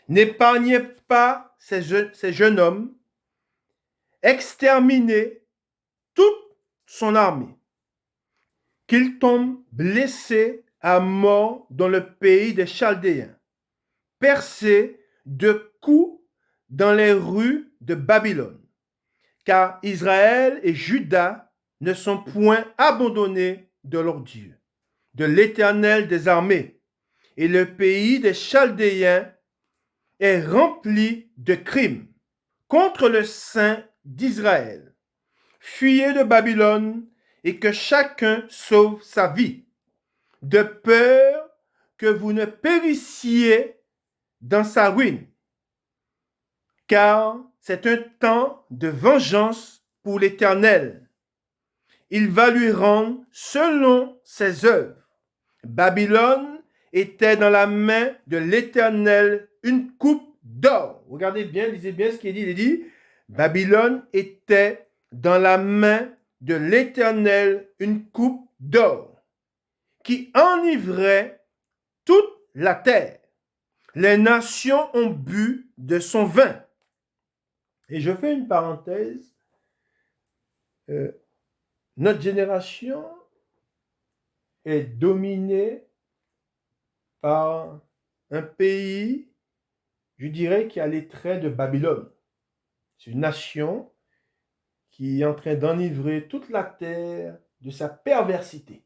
S1: N'épargnez pas ces jeunes hommes, exterminez toute son armée, qu'ils tombent blessés à mort dans le pays des Chaldéens, percés de coups dans les rues de Babylone. Car Israël et Juda ne sont point abandonnés de leur Dieu, de l'Éternel des armées, et le pays des Chaldéens est rempli de crimes contre le Saint d'Israël. Fuyez de Babylone et que chacun sauve sa vie, de peur que vous ne périssiez dans sa ruine, car c'est un temps de vengeance pour l'Éternel. Il va lui rendre selon ses œuvres. Babylone était dans la main de l'Éternel une coupe d'or. Regardez bien, lisez bien ce qu'il dit. Il dit, Babylone était dans la main de l'Éternel une coupe d'or qui enivrait toute la terre. Les nations ont bu de son vin. Et je fais une parenthèse. Notre génération est dominée par un pays, je dirais, qui a les traits de Babylone. C'est une nation qui est en train d'enivrer toute la terre de sa perversité.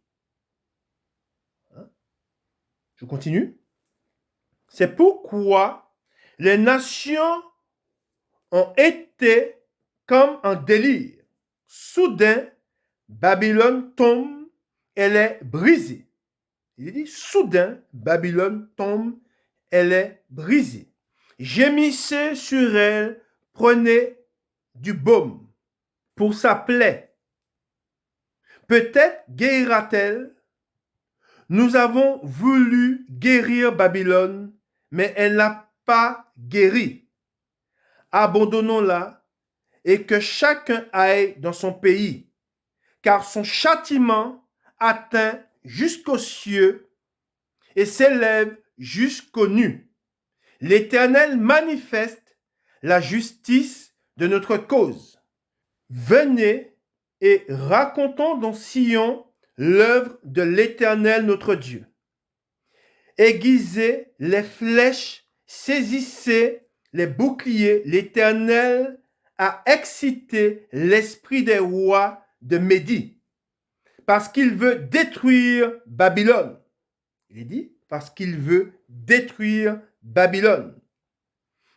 S1: Hein? Je continue. C'est pourquoi Les nations ont été comme en délire. Soudain, Babylone tombe, elle est brisée. Il dit, soudain, Babylone tombe, elle est brisée. Gémissez sur elle, prenez du baume pour sa plaie. Peut-être guérira-t-elle. Nous avons voulu guérir Babylone, mais elle n'a pas guéri. Abandonnons-la et que chacun aille dans son pays, car son châtiment atteint jusqu'aux cieux et s'élève jusqu'aux nues. L'Éternel manifeste la justice de notre cause. Venez et racontons dans Sion l'œuvre de l'Éternel notre Dieu. Aiguisez les flèches, saisissez les boucliers. L'Éternel a excité l'esprit des rois de Médie, parce qu'il veut détruire Babylone. Il est dit, parce qu'il veut détruire Babylone.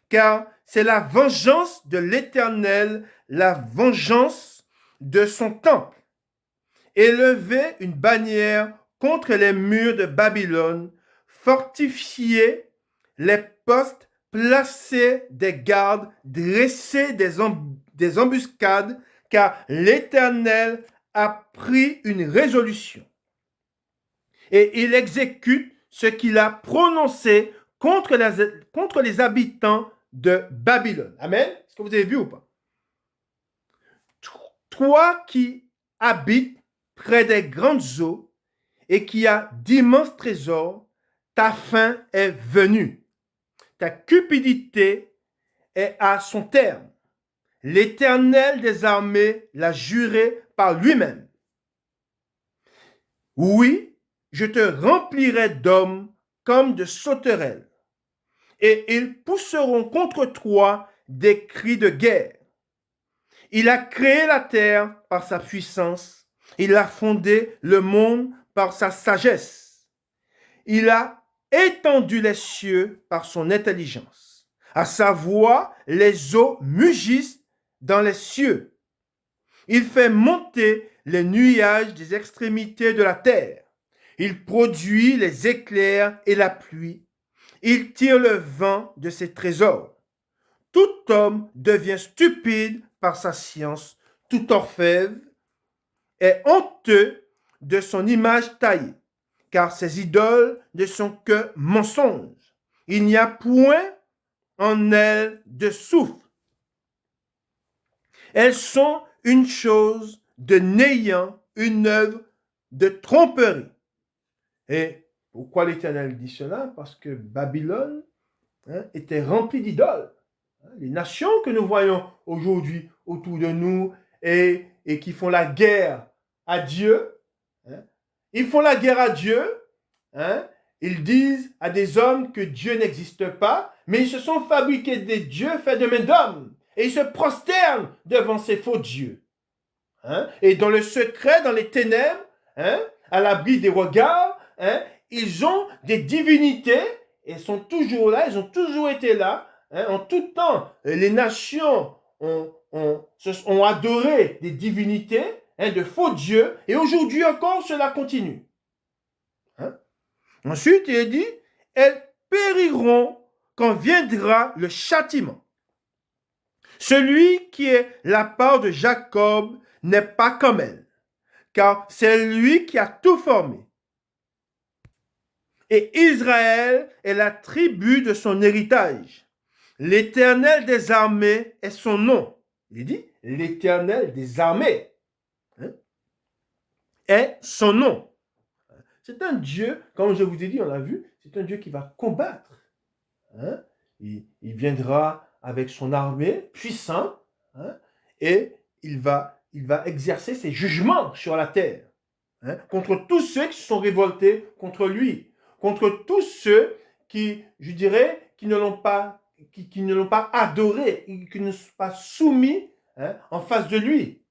S1: Car c'est la vengeance de l'Éternel, la vengeance de son temple. Élevez une bannière contre les murs de Babylone, fortifiez les postes, placez des gardes, dressez des embuscades, car l'Éternel a pris une résolution. Et il exécute ce qu'il a prononcé contre les habitants de Babylone. Amen. Est-ce que vous avez vu ou pas? Toi qui habites près des grandes eaux et qui as d'immenses trésors, ta fin est venue. Ta cupidité est à son terme. L'Éternel des armées l'a juré par lui-même. Oui, je te remplirai d'hommes comme de sauterelles, et ils pousseront contre toi des cris de guerre. Il a créé la terre par sa puissance, il a fondé le monde par sa sagesse. Il a étendu les cieux par son intelligence. À sa voix, les eaux mugissent dans les cieux. Il fait monter les nuages des extrémités de la terre. Il produit les éclairs et la pluie. Il tire le vent de ses trésors. Tout homme devient stupide par sa science. Tout orfèvre est honteux de son image taillée, car ses idoles ne sont que mensonges. Il n'y a point en elles de souffle. Elles sont une chose de néant, une œuvre de tromperie. Et pourquoi l'Éternel dit cela? Parce que Babylone était remplie d'idoles. Les nations que nous voyons aujourd'hui autour de nous et qui font la guerre à Dieu, ils font la guerre à Dieu, ils disent à des hommes que Dieu n'existe pas, mais ils se sont fabriqués des dieux faits de main d'homme et ils se prosternent devant ces faux dieux. Et dans le secret, dans les ténèbres, à l'abri des regards, ils ont des divinités et sont toujours là, ils ont toujours été là. En tout temps, les nations ont adoré des divinités, de faux dieux, et aujourd'hui encore, cela continue. Ensuite, il est dit, elles périront quand viendra le châtiment. Celui qui est la part de Jacob n'est pas comme elle, car c'est lui qui a tout formé. Et Israël est la tribu de son héritage. L'Éternel des armées est son nom. Il dit, l'Éternel des armées est son nom. C'est un Dieu, comme je vous ai dit, on l'a vu, c'est un Dieu qui va combattre. Il viendra avec son armée puissante et il va exercer ses jugements sur la terre contre tous ceux qui se sont révoltés contre lui, contre tous ceux qui, je dirais, qui ne l'ont pas adoré, qui ne sont pas soumis en face de lui.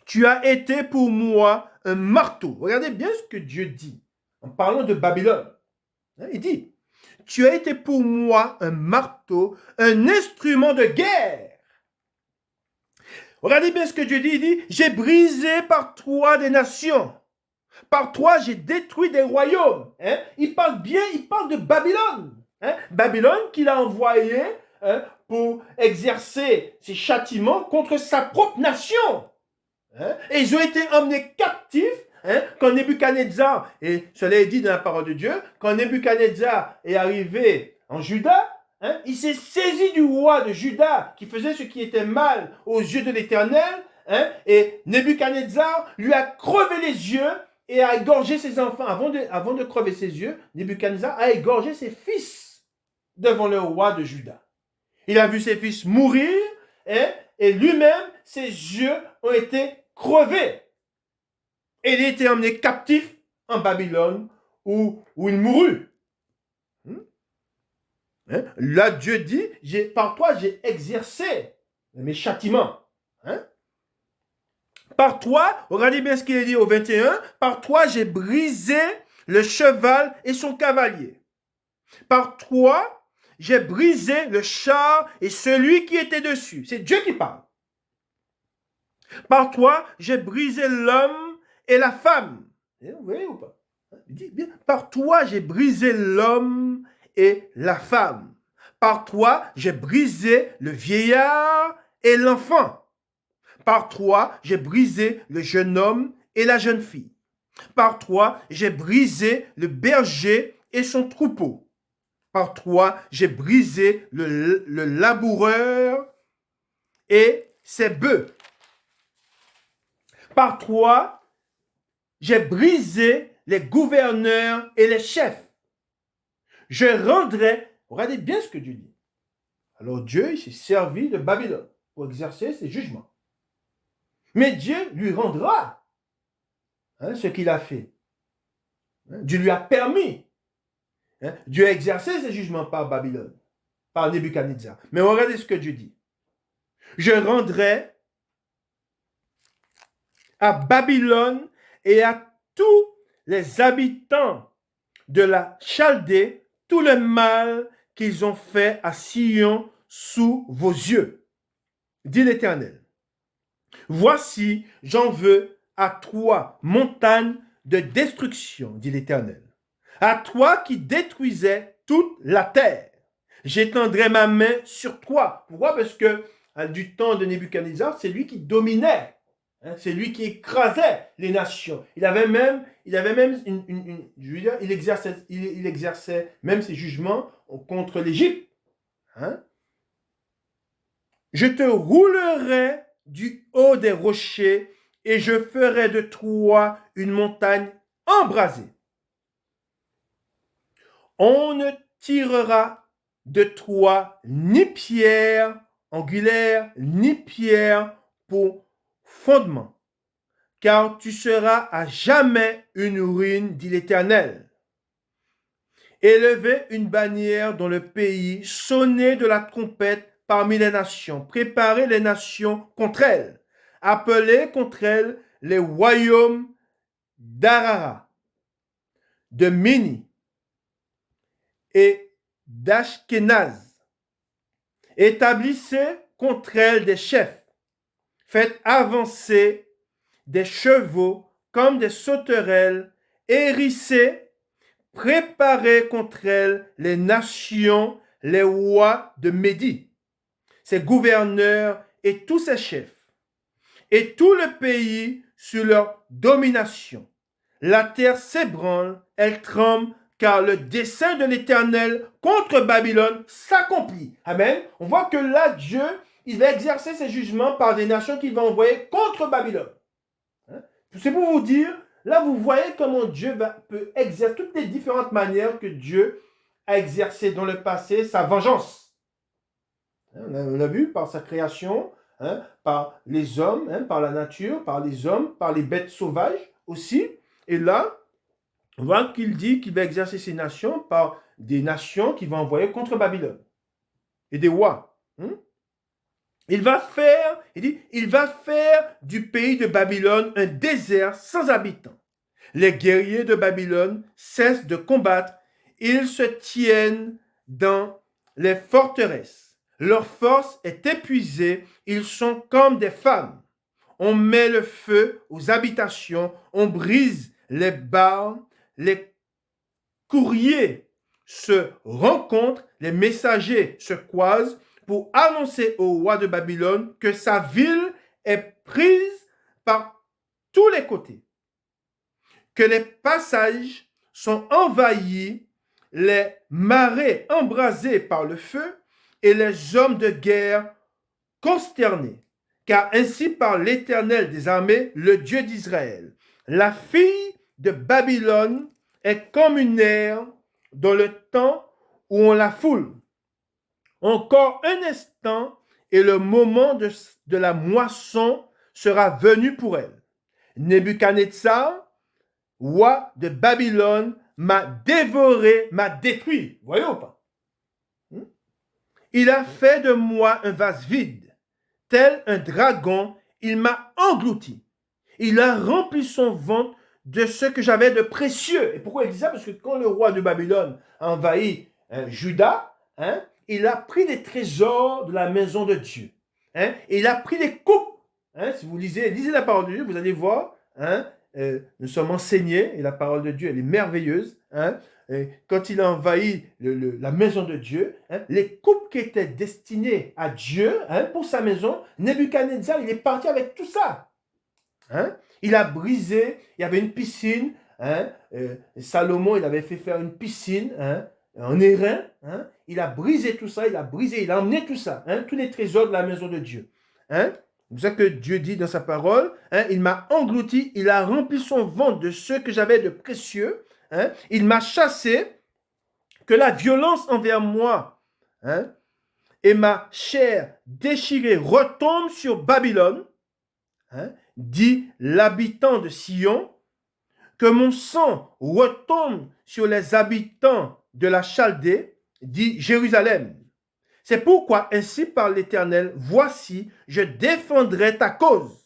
S1: Tu as été pour moi un marteau. Regardez bien ce que Dieu dit en parlant de Babylone. Il dit, Tu as été pour moi un marteau, un instrument de guerre. Regardez bien ce que Dieu dit. Il dit, j'ai brisé par toi des nations. Par toi, j'ai détruit des royaumes. Il parle bien, il parle de Babylone. Babylone qu'il a envoyé pour exercer ses châtiments contre sa propre nation. Et ils ont été emmenés captifs quand Nebuchadnezzar, et cela est dit dans la parole de Dieu, quand Nebuchadnezzar est arrivé en Juda, il s'est saisi du roi de Juda qui faisait ce qui était mal aux yeux de l'Éternel, et Nebuchadnezzar lui a crevé les yeux et a égorgé ses enfants. Avant de crever ses yeux, Nebuchadnezzar a égorgé ses fils devant le roi de Juda. Il a vu ses fils mourir et lui-même, ses yeux ont été crevés. Et il a été emmené captif en Babylone où il mourut. Là, Dieu dit, par toi, j'ai exercé mes châtiments. Par toi, regardez bien ce qu'il est dit au 21, par toi, j'ai brisé le cheval et son cavalier. Par toi, j'ai brisé le char et celui qui était dessus. C'est Dieu qui parle. Par toi, j'ai brisé l'homme et la femme. Vous voyez ou pas? Il dit bien, par toi, j'ai brisé l'homme et la femme. Par toi, j'ai brisé le vieillard et l'enfant. Par toi, j'ai brisé le jeune homme et la jeune fille. Par toi, j'ai brisé le berger et son troupeau. Par toi, j'ai brisé le laboureur et ses bœufs. Par toi, j'ai brisé les gouverneurs et les chefs. Je rendrai, regardez bien ce que Dieu dit. Alors Dieu s'est servi de Babylone pour exercer ses jugements. Mais Dieu lui rendra ce qu'il a fait. Dieu lui a permis. Dieu a exercé ses jugements par Babylone, par Nebuchadnezzar. Mais regardez ce que Dieu dit. Je rendrai à Babylone et à tous les habitants de la Chaldée tout le mal qu'ils ont fait à Sion sous vos yeux, dit l'Éternel. Voici, j'en veux à toi, montagne de destruction, dit l'Éternel. À toi qui détruisais toute la terre. J'étendrai ma main sur toi. Pourquoi? Parce que du temps de Nebuchadnezzar, c'est lui qui dominait. C'est lui qui écrasait les nations. Il avait même il exerçait même ses jugements contre l'Égypte. Je te roulerai du haut des rochers et je ferai de toi une montagne embrasée. On ne tirera de toi ni pierre angulaire, ni pierre pour fondement, car tu seras à jamais une ruine, dit l'Éternel. Élevez une bannière dans le pays, sonnez de la trompette parmi les nations, préparez les nations contre elles, appelez contre elles les royaumes d'Arara, de Mini et d'Ashkenaz. Établissez contre elles des chefs, faites avancer des chevaux comme des sauterelles, hérissez, préparez contre elles les nations, les rois de Médie, ses gouverneurs et tous ses chefs, et tout le pays sous leur domination. La terre s'ébranle, elle tremble, car le dessein de l'Éternel contre Babylone s'accomplit. Amen. On voit que là, Dieu, il va exercer ses jugements par des nations qu'il va envoyer contre Babylone. C'est pour vous dire, là, vous voyez comment Dieu peut exercer toutes les différentes manières que Dieu a exercé dans le passé sa vengeance. On a vu par sa création, par les hommes, par la nature, par les hommes, par les bêtes sauvages aussi. Et là, on voit qu'il dit qu'il va exercer ses nations par des nations qu'il va envoyer contre Babylone et des rois. Il va faire du pays de Babylone un désert sans habitants. Les guerriers de Babylone cessent de combattre Ils se tiennent dans les forteresses. Leur force est épuisée. Ils sont comme des femmes. On met le feu aux habitations. On brise les barres. Les courriers se rencontrent. Les messagers se croisent pour annoncer au roi de Babylone que sa ville est prise par tous les côtés, que les passages sont envahis, les marais embrasés par le feu et les hommes de guerre consternés. Car ainsi parle l'Éternel des armées, le Dieu d'Israël. La fille de Babylone est comme une herbe dans le temps où on la foule. Encore un instant et le moment de la moisson sera venu pour elle. Nebuchadnezzar, roi de Babylone, m'a dévoré, m'a détruit. Voyons pas. Il a fait de moi un vase vide. Tel un dragon, il m'a englouti. Il a rempli son ventre de ce que j'avais de précieux. Et pourquoi il dit ça? Parce que quand le roi de Babylone a envahi Juda, il a pris les trésors de la maison de Dieu. Et il a pris les coupes. Si vous lisez la parole de Dieu, vous allez voir, nous sommes enseignés, et la parole de Dieu, elle est merveilleuse. Quand il a envahi la maison de Dieu, les coupes qui étaient destinées à Dieu, pour sa maison, Nebuchadnezzar, il est parti avec tout ça. Il a brisé, il y avait une piscine, Salomon, il avait fait faire une piscine en airain, il a brisé tout ça, il a emmené tout ça, tous les trésors de la maison de Dieu. C'est pour ça que Dieu dit dans sa parole, il m'a englouti, il a rempli son ventre de ce que j'avais de précieux, il m'a chassé, que la violence envers moi et ma chair déchirée retombe sur Babylone, dit l'habitant de Sion, que mon sang retombe sur les habitants de la Chaldée, dit Jérusalem. C'est pourquoi ainsi parle l'Éternel, voici, je défendrai ta cause.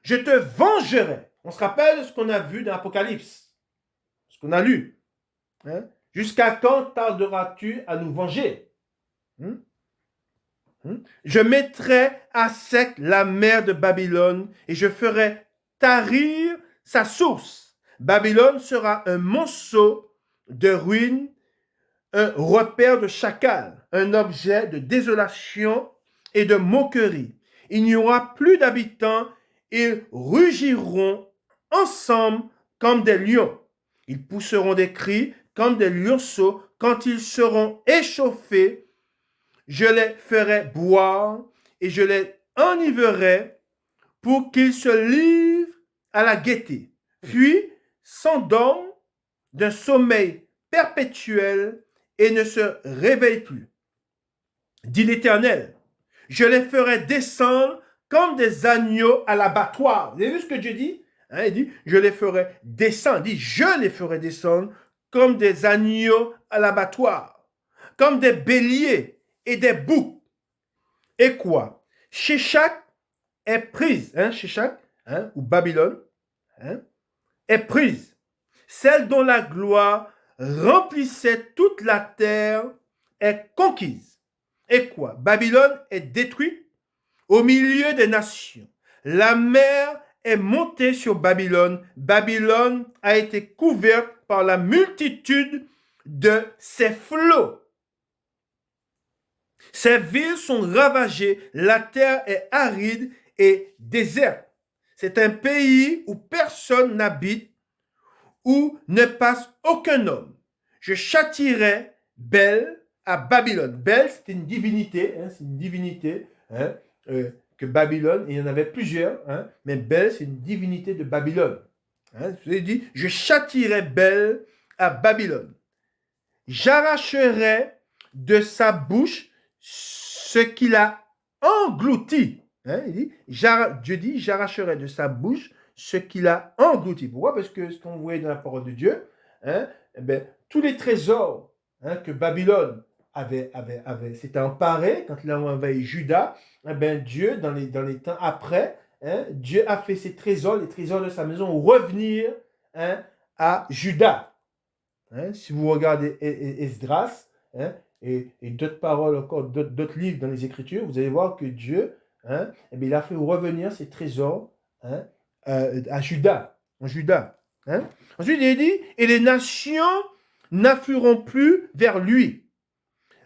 S1: Je te vengerai. On se rappelle ce qu'on a vu dans l'Apocalypse, ce qu'on a lu. Jusqu'à quand tarderas-tu à nous venger? Je mettrai à sec la mer de Babylone et je ferai tarir sa source. Babylone sera un monceau de ruines, un repère de chacal, un objet de désolation et de moquerie. Il n'y aura plus d'habitants, ils rugiront ensemble comme des lions. Ils pousseront des cris comme des lionceaux quand ils seront échauffés. Je les ferai boire et je les enivrerai pour qu'ils se livrent à la gaieté, puis s'endorment d'un sommeil perpétuel et ne se réveillent plus. Dit l'Éternel, je les ferai descendre comme des agneaux à l'abattoir. Vous avez vu ce que Dieu dit? Il dit, je les ferai descendre. Il dit, je les ferai descendre comme des agneaux à l'abattoir, comme des béliers et des boucs. Et quoi? Shishak est prise, Shishak, ou Babylone, est prise. Celle dont la gloire remplissait toute la terre est conquise. Et quoi? Babylone est détruite au milieu des nations. La mer est montée sur Babylone. Babylone a été couverte par la multitude de ses flots. Ces villes sont ravagées, la terre est aride et déserte. C'est un pays où personne n'habite, où ne passe aucun homme. Je châtierai Bel à Babylone. Bel, c'est une divinité, que Babylone, et il y en avait plusieurs, mais Bel, c'est une divinité de Babylone. Je dis, je châtierai Bel à Babylone. J'arracherai de sa bouche ce qu'il a englouti. Il dit, Dieu dit, j'arracherai de sa bouche ce qu'il a englouti. Pourquoi? Parce que ce qu'on voyait dans la parole de Dieu, tous les trésors que Babylone s'était emparé quand il a envahi Juda, Dieu, dans les temps après, Dieu a fait ses trésors, les trésors de sa maison, revenir à Juda. Hein, si vous regardez Esdras, hein, et d'autres paroles encore, d'autres livres dans les Écritures, vous allez voir que Dieu, hein, eh bien, il a fait revenir ses trésors, hein, à Juda, en Juda. Hein. Ensuite, il dit, et les nations n'afflueront plus vers lui.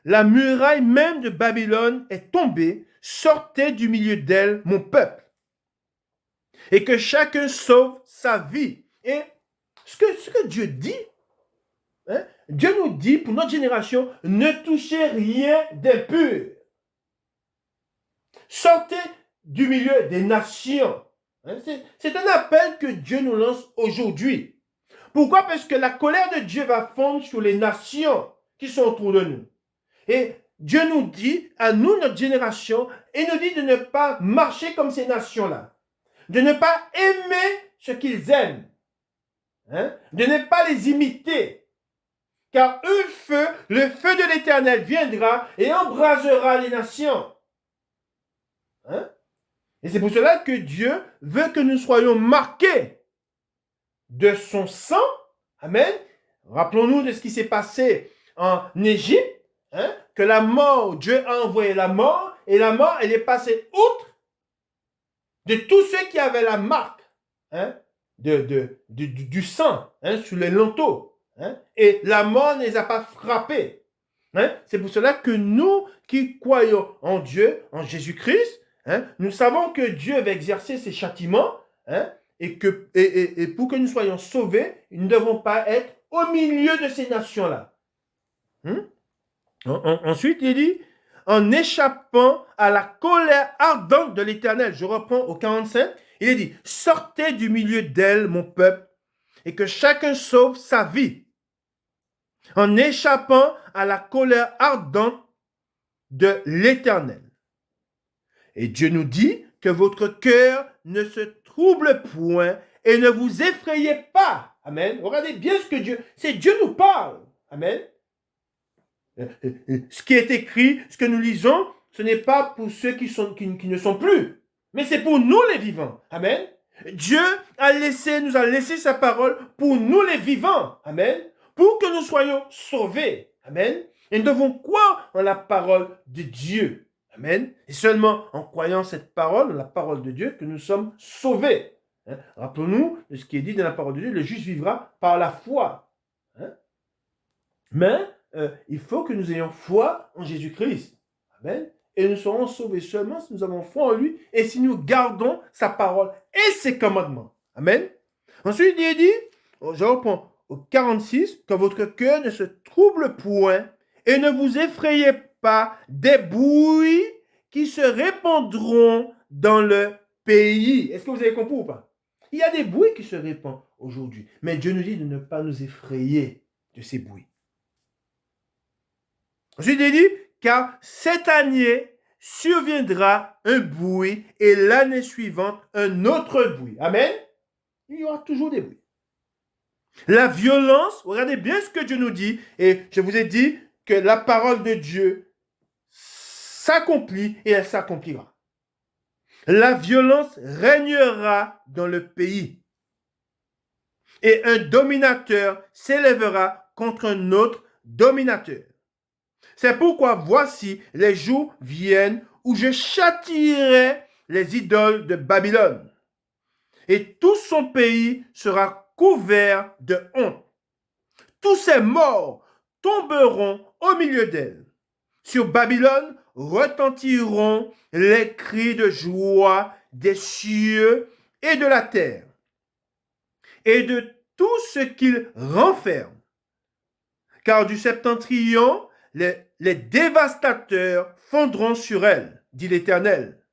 S1: La muraille même de Babylone est tombée, sortez du milieu d'elle, mon peuple, et que chacun sauve sa vie. Et ce que Dieu dit, hein, Dieu nous dit pour notre génération, ne touchez rien d'impur. Sortez du milieu des nations. Hein, c'est un appel que Dieu nous lance aujourd'hui. Pourquoi? Parce que la colère de Dieu va fondre sur les nations qui sont autour de nous. Et Dieu nous dit, à nous, notre génération, et nous dit de ne pas marcher comme ces nations-là. De ne pas aimer ce qu'ils aiment. Hein? De ne pas les imiter. Car le feu de l'Éternel viendra et embrasera les nations. Hein? Et c'est pour cela que Dieu veut que nous soyons marqués de son sang. Amen. Rappelons-nous de ce qui s'est passé en Égypte. Hein? Que la mort, Dieu a envoyé la mort, et la mort, elle est passée outre de tous ceux qui avaient la marque, hein, du sang, hein, sur les linteaux. Hein? Et la mort ne les a pas frappés. Hein? C'est pour cela que nous qui croyons en Dieu, en Jésus-Christ, hein, nous savons que Dieu va exercer ses châtiments, hein, et pour que nous soyons sauvés, nous ne devons pas être au milieu de ces nations-là. Hein? Ensuite, il dit, en échappant à la colère ardente de l'Éternel. Je reprends au 45. Il est dit, sortez du milieu d'elle, mon peuple, et que chacun sauve sa vie. En échappant à la colère ardente de l'Éternel. Et Dieu nous dit que votre cœur ne se trouble point et ne vous effrayez pas. Amen. Regardez bien ce que Dieu nous parle. Amen. Ce qui est écrit, ce que nous lisons, ce n'est pas pour ceux qui ne sont plus, mais c'est pour nous les vivants. Amen. Dieu nous a laissé sa parole pour nous les vivants. Amen. Pour que nous soyons sauvés. Amen. Et nous devons croire en la parole de Dieu. Amen. Et seulement en croyant cette parole, la parole de Dieu, que nous sommes sauvés. Hein? Rappelons-nous de ce qui est dit dans la parole de Dieu, le juste vivra par la foi. Hein? Mais il faut que nous ayons foi en Jésus-Christ. Amen. Et nous serons sauvés seulement si nous avons foi en lui et si nous gardons sa parole et ses commandements. Amen. Ensuite, il dit, je reprends au 46, que votre cœur ne se trouble point et ne vous effrayez pas des bruits qui se répandront dans le pays. Est-ce que vous avez compris ou pas? Il y a des bruits qui se répandent aujourd'hui, mais Dieu nous dit de ne pas nous effrayer de ces bruits. Ensuite, il dit, car cette année surviendra un bruit et l'année suivante un autre bruit. Amen. Il y aura toujours des bruits. La violence, regardez bien ce que Dieu nous dit, et je vous ai dit que la parole de Dieu s'accomplit et elle s'accomplira. La violence régnera dans le pays. Et un dominateur s'élèvera contre un autre dominateur. C'est pourquoi voici les jours viennent où je châtierai les idoles de Babylone. Et tout son pays sera couvert de honte. Tous ces morts tomberont au milieu d'elle. Sur Babylone retentiront les cris de joie des cieux et de la terre, et de tout ce qu'il renferme. Car du septentrion, les dévastateurs fondront sur elle, dit l'Éternel.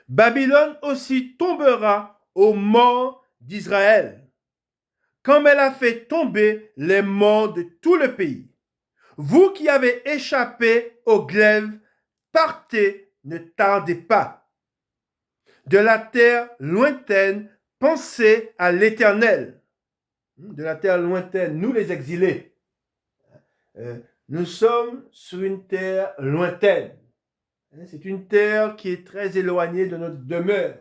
S1: Babylone aussi tombera aux morts d'Israël, comme elle a fait tomber les morts de tout le pays. Vous qui avez échappé au glaive, partez, ne tardez pas. De la terre lointaine, pensez à l'Éternel. De la terre lointaine, nous les exilés. Nous sommes sur une terre lointaine. C'est une terre qui est très éloignée de notre demeure.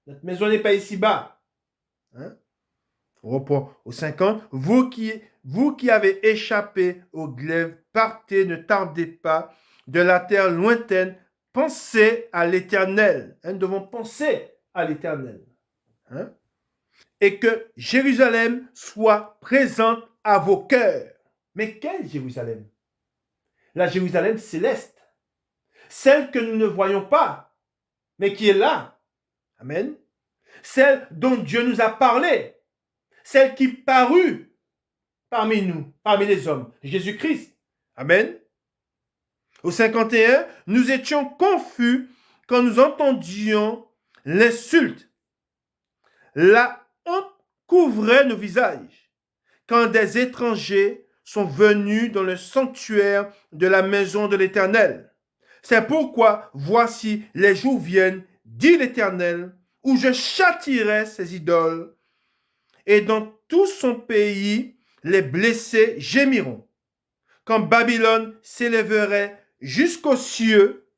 S1: Notre maison n'est pas ici-bas. Hein? On reprend au 50. Vous qui vous qui avez échappé au glaive, partez, ne tardez pas, de la terre lointaine, pensez à l'Éternel. Nous devons penser à l'Éternel. Et que Jérusalem soit présente à vos cœurs. Mais quelle Jérusalem? La Jérusalem céleste. Celle que nous ne voyons pas, mais qui est là. Amen. Celle dont Dieu nous a parlé. Celle qui parut parmi nous, parmi les hommes. Jésus-Christ. Amen. Au 51, nous étions confus quand nous entendions l'insulte. La honte couvrait nos visages quand des étrangers sont venus dans le sanctuaire de la maison de l'Éternel. C'est pourquoi, voici, les jours viennent, dit l'Éternel, où je châtierai ces idoles, et dans tout son pays, les blessés gémiront. Quand Babylone s'élèverait jusqu'aux cieux,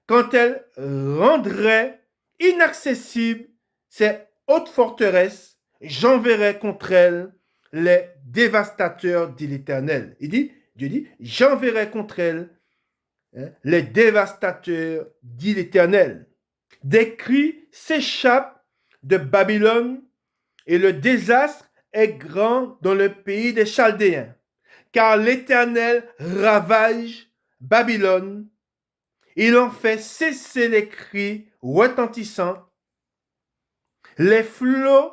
S1: quand elle rendrait inaccessibles ses hautes forteresses, j'enverrai contre elle les dévastateurs, dit l'Éternel. Dieu dit, j'enverrai contre elle les dévastateurs, dit l'Éternel. Des cris s'échappent de Babylone et le désastre est grand dans le pays des Chaldéens, car l'Éternel ravage Babylone. Il en fait cesser les cris retentissants. Les flots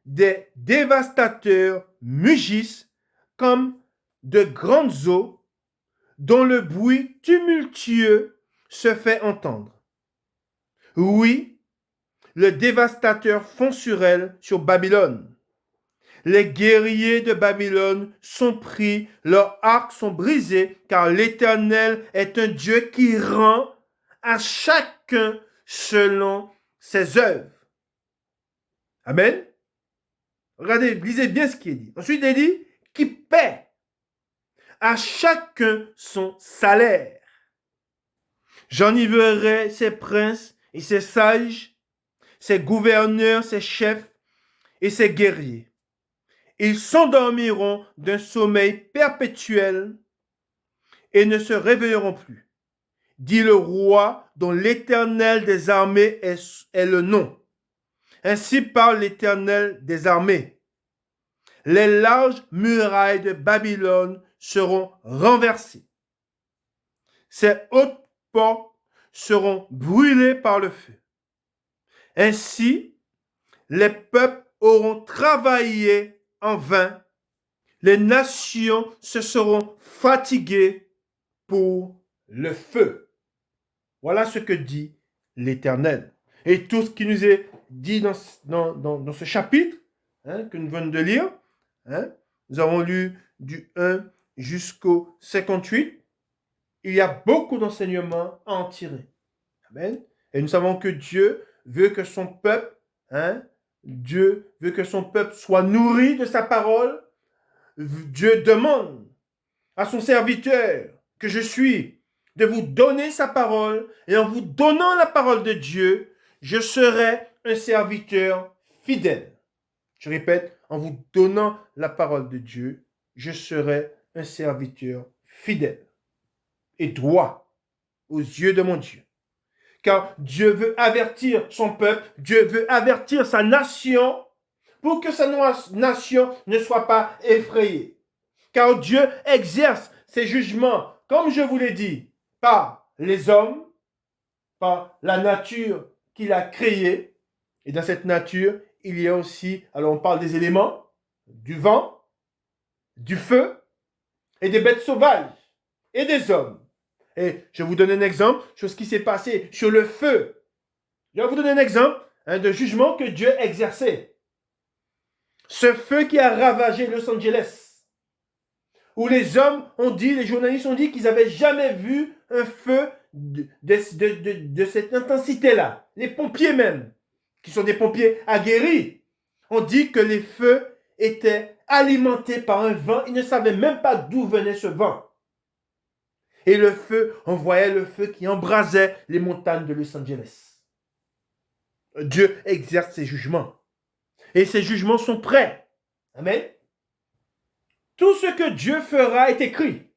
S1: des dévastateurs mugissent comme de grandes eaux dont le bruit tumultueux se fait entendre. Oui, le dévastateur fond sur elle, sur Babylone. Les guerriers de Babylone sont pris, leurs arcs sont brisés, car l'Éternel est un Dieu qui rend à chacun selon ses œuvres. Amen. Regardez, lisez bien ce qui est dit. Ensuite, il dit, qui paie à chacun son salaire. J'enivrerai ses princes et ses sages, ses gouverneurs, ses chefs et ses guerriers. Ils s'endormiront d'un sommeil perpétuel et ne se réveilleront plus, dit le roi dont l'Éternel des armées est le nom. Ainsi parle l'Éternel des armées. Les larges murailles de Babylone seront renversées. Ses hautes portes seront brûlées par le feu. Ainsi, les peuples auront travaillé en vain. Les nations se seront fatiguées pour le feu. Voilà ce que dit l'Éternel. Et tout ce qui nous est dit dans ce chapitre que nous venons de lire, nous avons lu du 1 jusqu'au 58, il y a beaucoup d'enseignements à en tirer. Amen. Et nous savons que Dieu veut que son peuple, Dieu veut que son peuple soit nourri de sa parole. Dieu demande à son serviteur que je suis de vous donner sa parole, et en vous donnant la parole de Dieu, je serai un serviteur fidèle. Je répète, en vous donnant la parole de Dieu, je serai un serviteur fidèle et droit aux yeux de mon Dieu. Car Dieu veut avertir son peuple, Dieu veut avertir sa nation pour que sa nation ne soit pas effrayée. Car Dieu exerce ses jugements, comme je vous l'ai dit, par les hommes, par la nature qu'il a créée. Et dans cette nature, il y a aussi, alors on parle des éléments, du vent, du feu, et des bêtes sauvages, et des hommes. Et je vais vous donner un exemple sur ce qui s'est passé sur le feu. Je vais vous donner un exemple de jugement que Dieu exerçait. Ce feu qui a ravagé Los Angeles, où les hommes ont dit, les journalistes ont dit qu'ils n'avaient jamais vu un feu de cette intensité-là. Les pompiers même, qui sont des pompiers aguerris, ont dit que les feux étaient alimentés par un vent. Ils ne savaient même pas d'où venait ce vent. Et le feu, on voyait le feu qui embrasait les montagnes de Los Angeles. Dieu exerce ses jugements. Et ces jugements sont prêts. Amen. Tout ce que Dieu fera est écrit.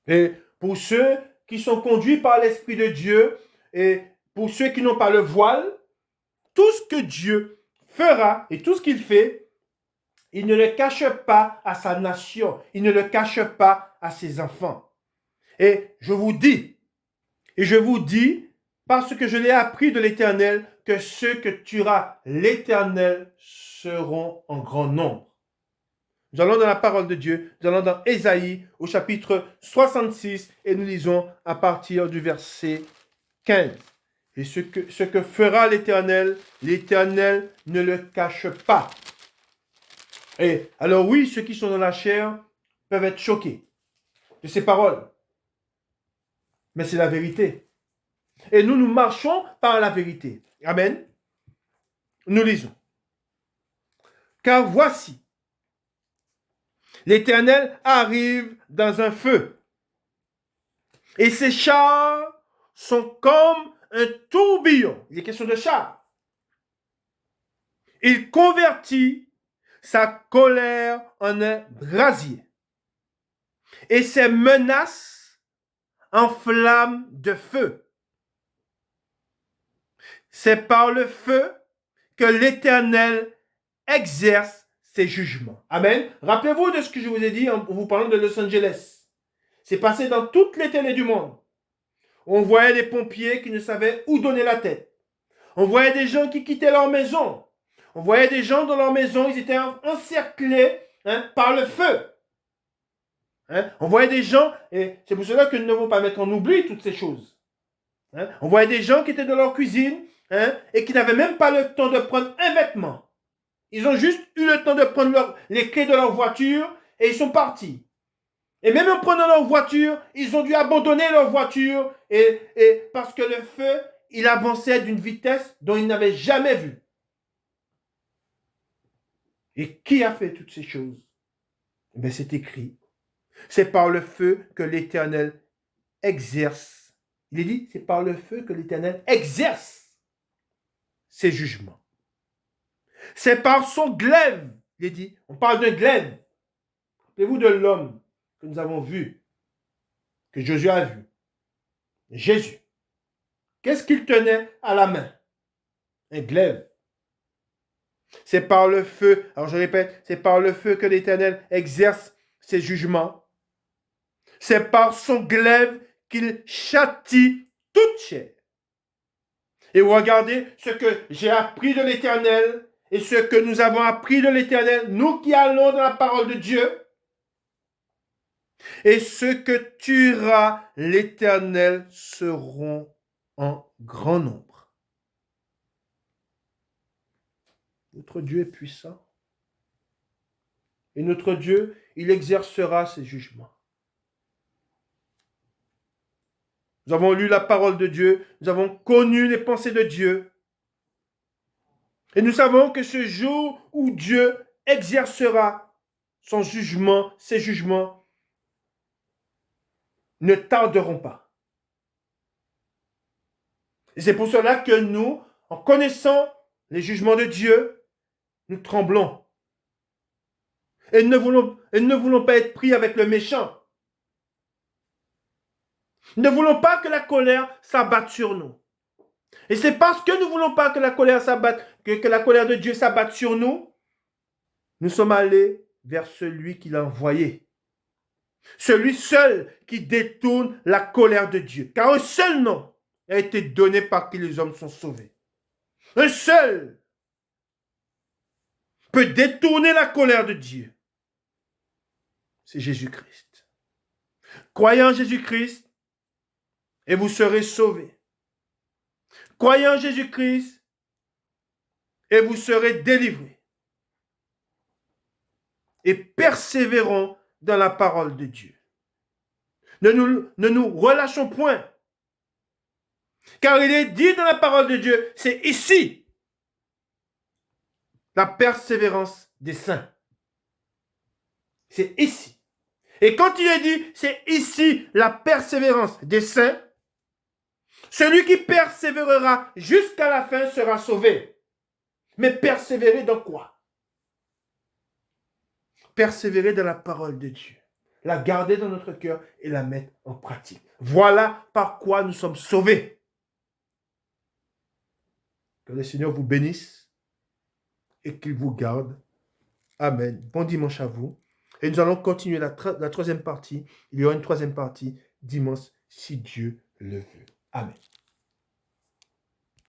S1: Et pour ceux qui sont conduits par l'Esprit de Dieu et pour ceux qui n'ont pas le voile, tout ce que Dieu fera et tout ce qu'il fait, il ne le cache pas à sa nation, il ne le cache pas à ses enfants. Et je vous dis, parce que je l'ai appris de l'Éternel, que ceux que tuera l'Éternel seront en grand nombre. Nous allons dans la parole de Dieu, nous allons dans Ésaïe au chapitre 66 et nous lisons à partir du verset 15. Et ce que fera l'Éternel, l'Éternel ne le cache pas. Et alors oui, ceux qui sont dans la chair peuvent être choqués de ces paroles. Mais c'est la vérité. Et nous marchons par la vérité. Amen. Nous lisons. Car voici, l'Éternel arrive dans un feu. Et ses chars sont comme un tourbillon. Il est question de chars. Il convertit sa colère en un brasier. Et ses menaces en flammes de feu. C'est par le feu que l'Éternel exerce ses jugements. Amen. Rappelez-vous de ce que je vous ai dit en vous parlant de Los Angeles. C'est passé dans toute l'étendue du monde. On voyait des pompiers qui ne savaient où donner la tête. On voyait des gens qui quittaient leur maison. On voyait des gens dans leur maison, ils étaient encerclés par le feu. On voyait des gens, et c'est pour cela que nous ne devons pas mettre en oubli toutes ces choses. On voyait des gens qui étaient dans leur cuisine et qui n'avaient même pas le temps de prendre un vêtement. Ils ont juste eu le temps de prendre les clés de leur voiture et ils sont partis. Et même en prenant leur voiture, ils ont dû abandonner leur voiture et parce que le feu, il avançait d'une vitesse dont ils n'avaient jamais vu. Et qui a fait toutes ces choses? Ben, c'est écrit. C'est par le feu que l'Éternel exerce. Il est dit, c'est par le feu que l'Éternel exerce ses jugements. C'est par son glaive. Il est dit, on parle d'un glaive. Rappelez-vous de l'homme que nous avons vu, que Josué a vu. Jésus. Qu'est-ce qu'il tenait à la main? Un glaive. C'est par le feu, alors je répète, c'est par le feu que l'Éternel exerce ses jugements. C'est par son glaive qu'il châtie toute chair. Et regardez ce que j'ai appris de l'Éternel et ce que nous avons appris de l'Éternel, nous qui allons dans la parole de Dieu. Et ceux que tuera l'Éternel seront en grand nombre. Notre Dieu est puissant. Et notre Dieu, il exercera ses jugements. Nous avons lu la parole de Dieu, nous avons connu les pensées de Dieu. Et nous savons que ce jour où Dieu exercera son jugement, ses jugements ne tarderont pas. Et c'est pour cela que nous, en connaissant les jugements de Dieu, nous tremblons. Et nous ne voulons pas être pris avec le méchant. Nous ne voulons pas que la colère s'abatte sur nous. Et c'est parce que nous ne voulons pas que la colère s'abatte, que la colère de Dieu s'abatte sur nous, nous sommes allés vers celui qui l'a envoyé. Celui seul qui détourne la colère de Dieu. Car un seul nom a été donné par qui les hommes sont sauvés. Un seul peut détourner la colère de Dieu. C'est Jésus-Christ. Croyez en Jésus-Christ et vous serez sauvés. Croyez en Jésus-Christ et vous serez délivrés. Et persévérons dans la parole de Dieu. Ne nous relâchons point. Car il est dit dans la parole de Dieu, c'est ici la persévérance des saints. C'est ici. Et quand il est dit, c'est ici la persévérance des saints, celui qui persévérera jusqu'à la fin sera sauvé. Mais persévérer dans quoi? persévérer dans la parole de Dieu, la garder dans notre cœur et la mettre en pratique. Voilà par quoi nous sommes sauvés. Que le Seigneur vous bénisse et qu'il vous garde. Amen. Bon dimanche à vous. Et nous allons continuer la troisième partie. Il y aura une troisième partie dimanche si Dieu le veut. Amen.